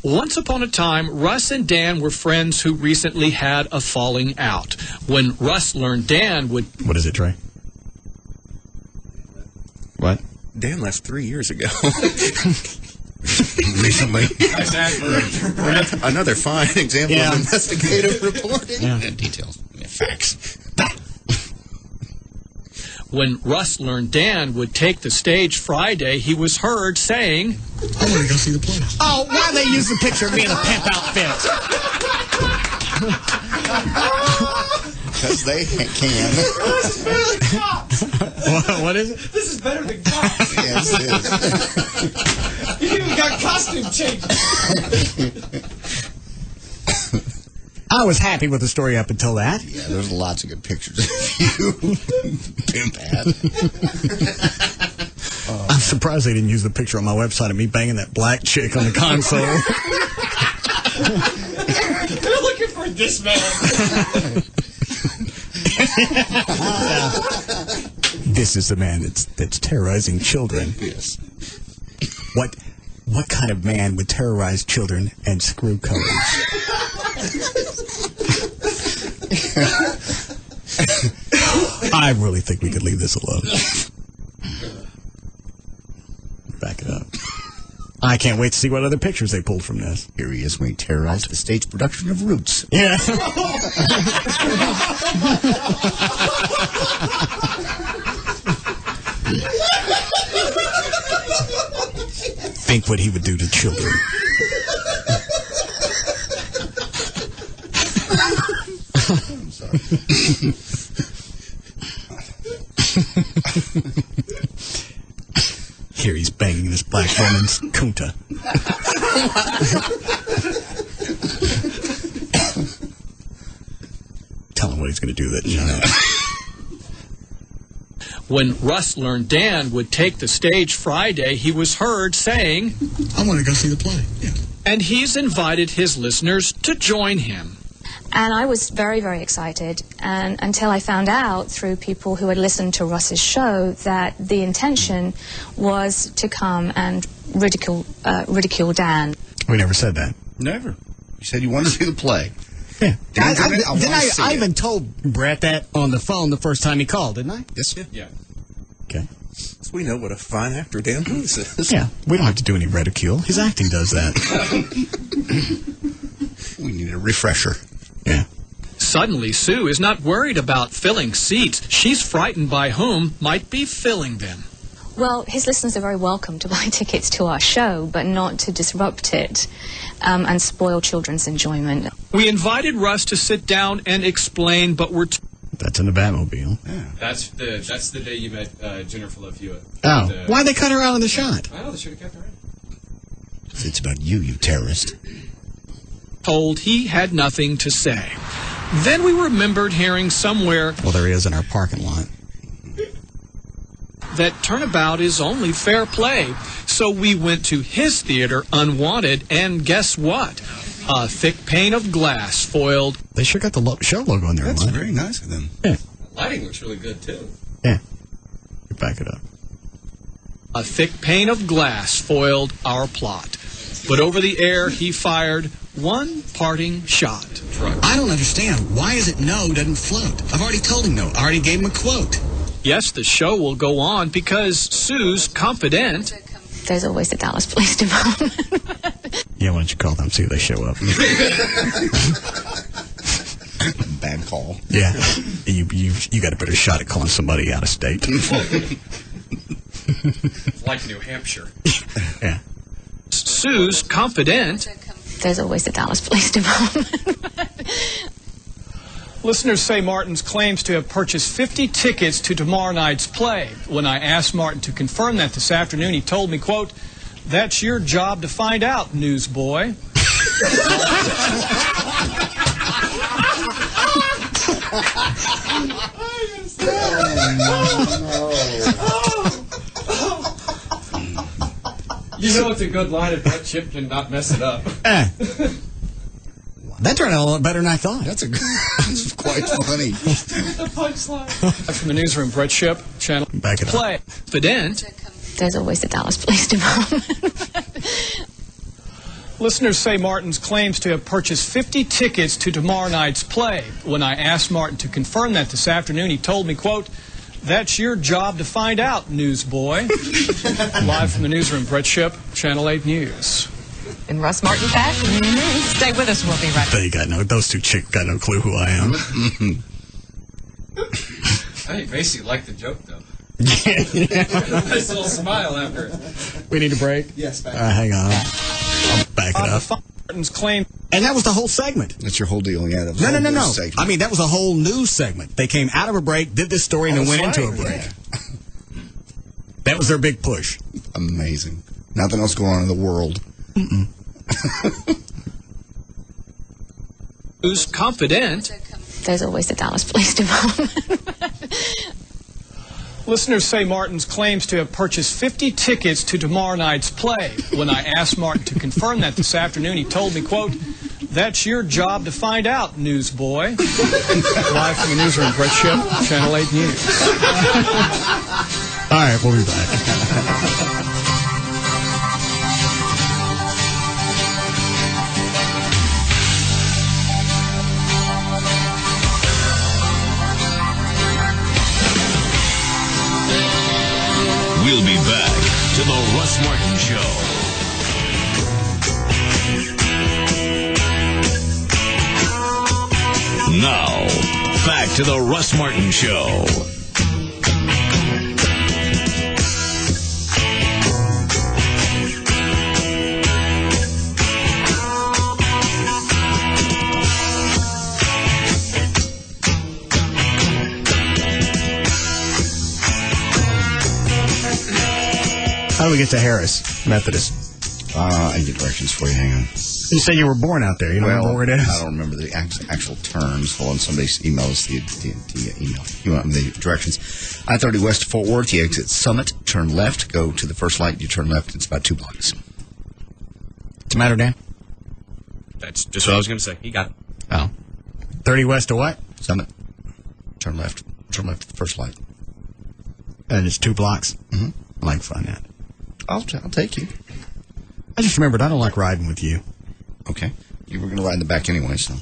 Once upon a time, Russ and Dan were friends who recently had a falling out. When Russ learned Dan would... What is it, Trey? What? Dan left 3 years ago. Recently. Another fine example of investigative reporting. Yeah. Details. Facts. When Russ learned Dan would take the stage Friday, he was heard saying, I want to go see the play. Oh, why they use the picture of me in a pimp outfit? Because they can. What is it? This is better than cops. Yes, it is. You even got costume changes. I was happy with the story up until that. Yeah, there's lots of good pictures of you. Pimp hat. I'm surprised they didn't use the picture on my website of me banging that black chick on the console. They're looking for this man. This is the man that's terrorizing children. Yes. What kind of man would terrorize children and screw colors? I really think we could leave this alone. Back it up. I can't wait to see what other pictures they pulled from this. Here he is when he terrorized the stage production of Roots. Yeah. Think what he would do to children. I'm sorry. Here he's banging this black woman's kunta. Tell him what he's going to do to that giant. When Russ learned Dan would take the stage Friday, he was heard saying, I want to go see the play. Yeah. And he's invited his listeners to join him. And I was very, very excited, and until I found out through people who had listened to Russ's show that the intention was to come and ridicule Dan. We never said that. Never. You said you wanted to see the play. Yeah. I I even told Brett that on the phone the first time he called, didn't I? Yes. Yeah. Okay. So we know what a fine actor Dan Lewis is. Yeah, we don't have to do any ridicule. His acting does that. We need a refresher. Yeah. Suddenly, Sue is not worried about filling seats. She's frightened by whom might be filling them. Well, his listeners are very welcome to buy tickets to our show, but not to disrupt it and spoil children's enjoyment. We invited Russ to sit down and explain, but we're... That's in the Batmobile. Yeah. That's the day you met Jennifer Love Hewitt. Oh, why'd they cut her out in the shot? I know, they should have kept her in. It's about you, you terrorist. told he had nothing to say. Then we remembered hearing somewhere... Well, there he is in our parking lot. ...that turnabout is only fair play. So we went to his theater, Unwanted, and guess what? A thick pane of glass foiled... They sure got the show logo on there. That's very nice of them. Yeah. Lighting looks really good, too. Yeah. Back it up. A thick pane of glass foiled our plot. But over the air, he fired one parting shot. I don't understand. Why is it no doesn't float? I've already told him no. I already gave him a quote. Yes, the show will go on because Sue's confident... There's always the Dallas Police Department. Yeah, why don't you call them, see if they show up. Bad call. Yeah. You got a better shot at calling somebody out of state. Like New Hampshire. Yeah. Sue's confident... There's always the Dallas Police Department. Listeners say Martin's claims to have purchased 50 tickets to tomorrow night's play. When I asked Martin to confirm that this afternoon, he told me, quote, "That's your job to find out, newsboy." You know it's a good line if that chip can not mess it up. That turned out a lot better than I thought. That's quite funny. The punchline. From the newsroom, Brett Ship, Channel. Back it up. Play. Confident. There's always the Dallas Police Department. Listeners say Martin's claims to have purchased 50 tickets to tomorrow night's play. When I asked Martin to confirm that this afternoon, he told me, quote, "That's your job to find out, newsboy." Live from the newsroom, Brett Ship, Channel 8 News. In Russ Martin fashion. Stay with us. We'll be right back. Those two chicks got no clue who I am. I basically like the joke, though. Yeah. Nice little smile after it. We need a break? Yes, back. Hang on. I'll back it up. Martin's claim. And that was the whole segment. That's your whole deal, yeah. That was No. segment. I mean, that was a whole news segment. They came out of a break, did this story, and then went into a break. Yeah. That was their big push. Amazing. Nothing else going on in the world. Who's confident? There's always the Dallas Police Department. Listeners say Martin's claims to have purchased 50 tickets to tomorrow night's play. When I asked Martin to confirm that this afternoon, he told me, quote, "That's your job to find out, newsboy." Live from the newsroom, Brett Ship, Channel 8 News. All right, we'll be back. Martin Show. Now, back to the Russ Martin Show. How do we get to Harris Methodist? I can get directions for you. Hang on. You said you were born out there. You don't remember where it is? I don't remember the actual terms. Hold on, somebody's email us the email. You want the directions? I-30 west of Fort Worth. You exit Summit, turn left, go to the first light. You turn left. It's about 2 blocks. What's the matter, Dan? That's just what I was going to say. He got it. Oh. 30 west of what? Summit. Turn left. Turn left at the first light. And it's 2 blocks? Mm-hmm. I like to find that. I'll take you. I just remembered I don't like riding with you. Okay. You were going to ride in the back anyway, so.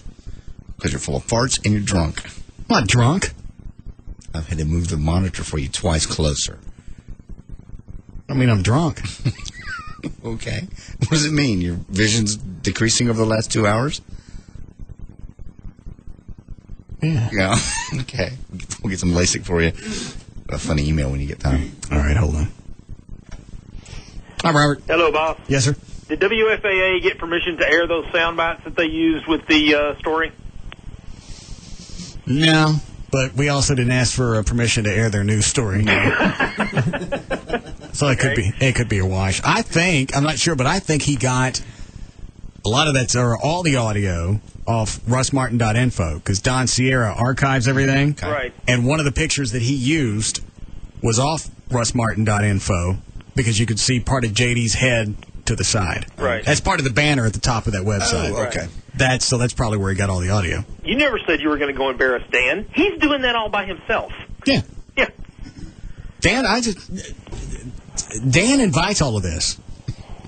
Because you're full of farts and you're drunk. I'm not drunk. I've had to move the monitor for you twice closer. I mean, I'm drunk. Okay. What does it mean? Your vision's decreasing over the last 2 hours? Yeah. Okay. We'll get some LASIK for you. A funny email when you get time. All right, hold on. Hi, Robert. Hello, boss. Yes, sir. Did WFAA get permission to air those sound bites that they used with the story? No, but we also didn't ask for permission to air their news story. So it could be a wash. I think, I'm not sure, but I think he got a lot of that, or all the audio off russmartin.info, because Don Sierra archives everything. Right. And one of the pictures that he used was off russmartin.info, because you could see part of JD's head to the side. Right. That's part of the banner at the top of that website. Oh, okay. That's probably where he got all the audio. You never said you were going to go embarrass Dan. He's doing that all by himself. Yeah. Yeah. Dan invites all of this.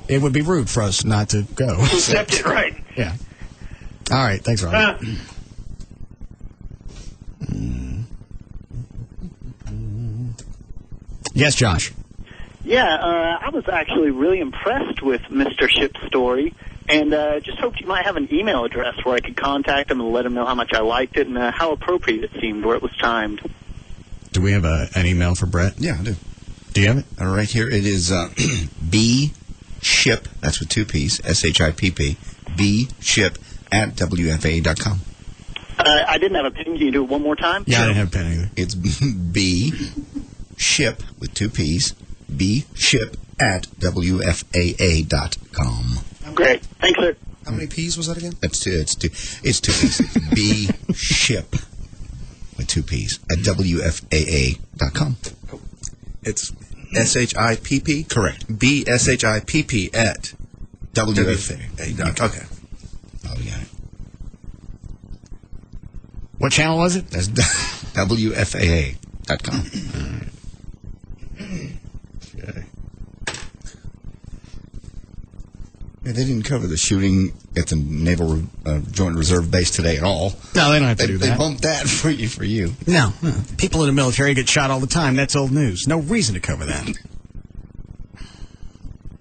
It would be rude for us not to go. Accept it, right. Yeah. All right. Thanks, Robert. Yes, Josh. Yeah, I was actually really impressed with Mr. Ship's story, and just hoped you might have an email address where I could contact him and let him know how much I liked it and how appropriate it seemed, where it was timed. Do we have an email for Brett? Yeah, I do. Do you have it? Right here. It is bship, that's with 2 P's, S-H-I-P-P, bship@wfa.com. I didn't have a pen. Can you do it one more time? Yeah, I didn't have a pen either. It's bship with 2 P's, bship@wfaa.com. Great. Thanks, sir. How many P's was that again? It's 2 P's. bship with 2 P's at wfaa.com. It's SHIPP? Correct. BSHIPP at WFA. Okay. Oh, we got it. What channel was it? That's WFAA.com. Okay. Yeah, they didn't cover the shooting at the Naval Joint Reserve Base today at all. No, they don't have to do that. They bumped that for you. No. People in the military get shot all the time. That's old news. No reason to cover that.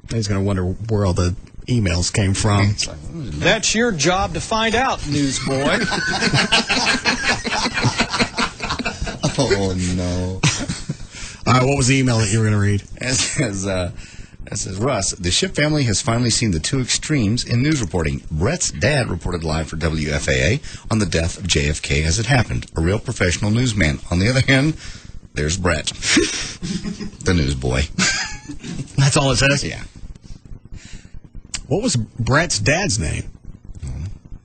He's going to wonder where all the emails came from. That's your job to find out, newsboy. Oh, no. All right, what was the email that you were going to read? It says, Russ, the Ship family has finally seen the two extremes in news reporting. Brett's dad reported live for WFAA on the death of JFK as it happened, a real professional newsman. On the other hand, there's Brett, the newsboy. That's all it says? Yeah. What was Brett's dad's name? I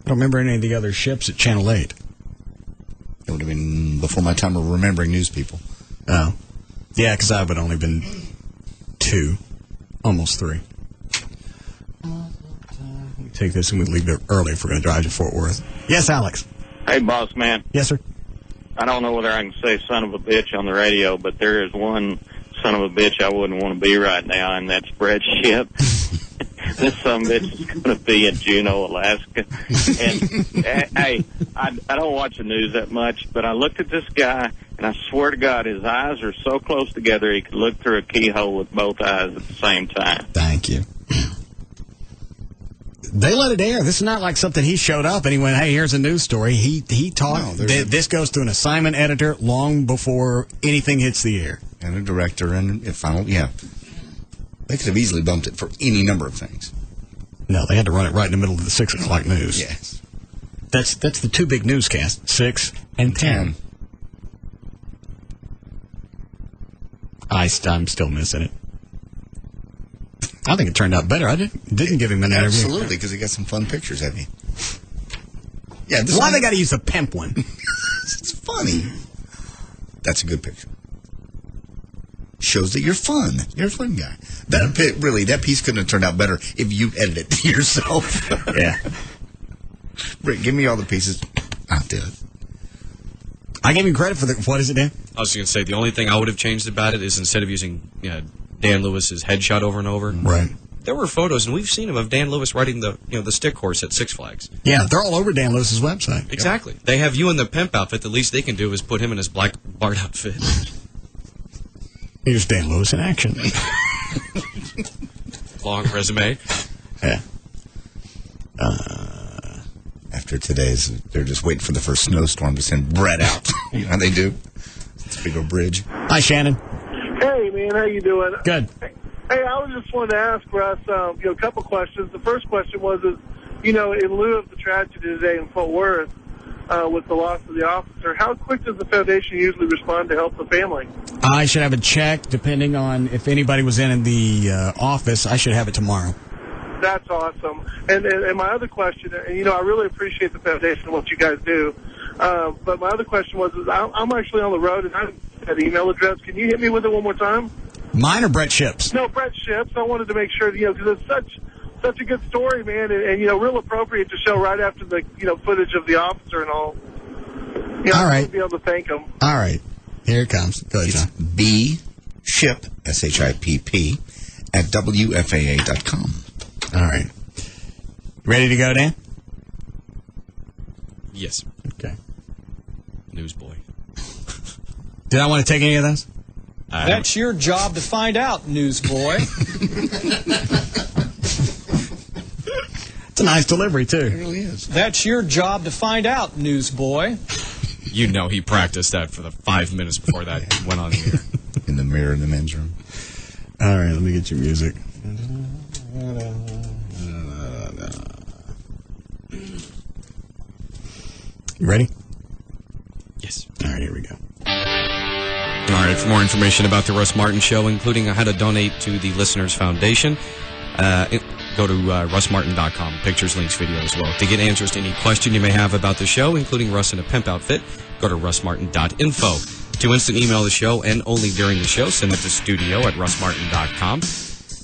don't remember any of the other ships at Channel 8. It would have been before my time of remembering news people. Oh. Yeah, because I would have only been 2. Almost 3. We take this and we leave it early if we're going to drive to Fort Worth. Yes, Alex. Hey, boss man. Yes, sir. I don't know whether I can say son of a bitch on the radio, but there is one son of a bitch I wouldn't want to be right now, and that's Brett Ship. This son of a bitch is going to be in Juneau, Alaska. And, hey, I don't watch the news that much, but I looked at this guy, And I swear to God, his eyes are so close together he could look through a keyhole with both eyes at the same time. Thank you. They let it air. This is not like something he showed up and he went, hey, here's a news story. He talked. This goes to an assignment editor long before anything hits the air. And a director and a final, yeah. They could have easily bumped it for any number of things. No, they had to run it right in the middle of the 6 o'clock news. Yes. That's the two big newscasts, 6 and 10. I'm still missing it. I think it turned out better. I didn't give him an interview. Absolutely, because he got some fun pictures of me. Yeah, why they got to use a pimp one? It's funny. That's a good picture. Shows that you're fun. You're a fun guy. That piece couldn't have turned out better if you edited it yourself. Yeah. Rick, give me all the pieces. I'll do it. I gave him credit for what is it, Dan? I was going to say, the only thing I would have changed about it is instead of using Dan Lewis's headshot over and over. Right. There were photos, and we've seen them of Dan Lewis riding the stick horse at Six Flags. Yeah, they're all over Dan Lewis's website. Exactly. Yep. They have you in the pimp outfit. The least they can do is put him in his black Bart outfit. Here's Dan Lewis in action. Long resume. Yeah. After today's, they're just waiting for the first snowstorm to send Brett out. You know how they do? It's a big old bridge. Hi, Shannon. Hey, man, how you doing? Good. Hey, I was just wanting to ask Russ, a couple questions. The first question was, in lieu of the tragedy today in Fort Worth, with the loss of the officer, how quick does the foundation usually respond to help the family? I should have a check, depending on if anybody was in the office. I should have it tomorrow. That's awesome. And my other question, and I really appreciate the foundation and what you guys do. But my other question was, I'm actually on the road and I have an email address. Can you hit me with it one more time? Mine or Brett Ships? No, Brett Ships. I wanted to make sure, because it's such a good story, man, and real appropriate to show right after the footage of the officer and all. All right. To be able to thank him. All right. Here it comes. Go ahead, John. bship, S-H-I-P-P, at WFAA.com. All right. Ready to go, Dan? Yes. Okay. Newsboy. Did I want to take any of those? That's your job to find out, newsboy. It's a nice delivery, too. It really is. That's your job to find out, newsboy. You know he practiced that for the 5 minutes before that went on the air. In the mirror in the men's room. All right, let me get your music. You ready? Yes. All right, here we go. All right, for more information about the Russ Martin Show, including how to donate to the Listeners Foundation, go to russmartin.com. Pictures, links, video as well. To get answers to any question you may have about the show, including Russ in a pimp outfit, go to russmartin.info. To instant email the show and only during the show, send it to studio@russmartin.com.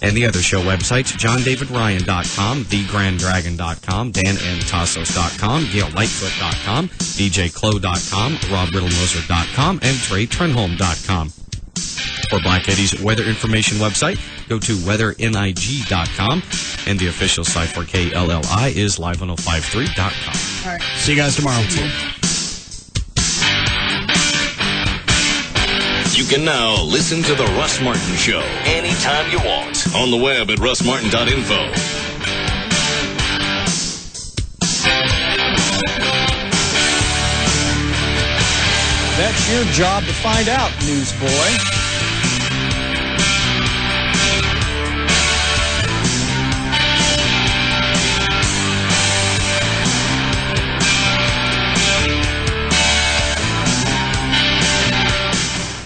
And the other show websites, johndavidryan.com, thegrandragon.com, danandtassos.com, gaillightfoot.com, djclo.com, robriddlemoser.com, and treytrenholm.com. For Black Eddie's weather information website, go to weathering.com, and the official site for KLLI is live1053.com. All right. See you guys tomorrow. You can now listen to The Russ Martin Show anytime you want on the web at russmartin.info. That's your job to find out, newsboy.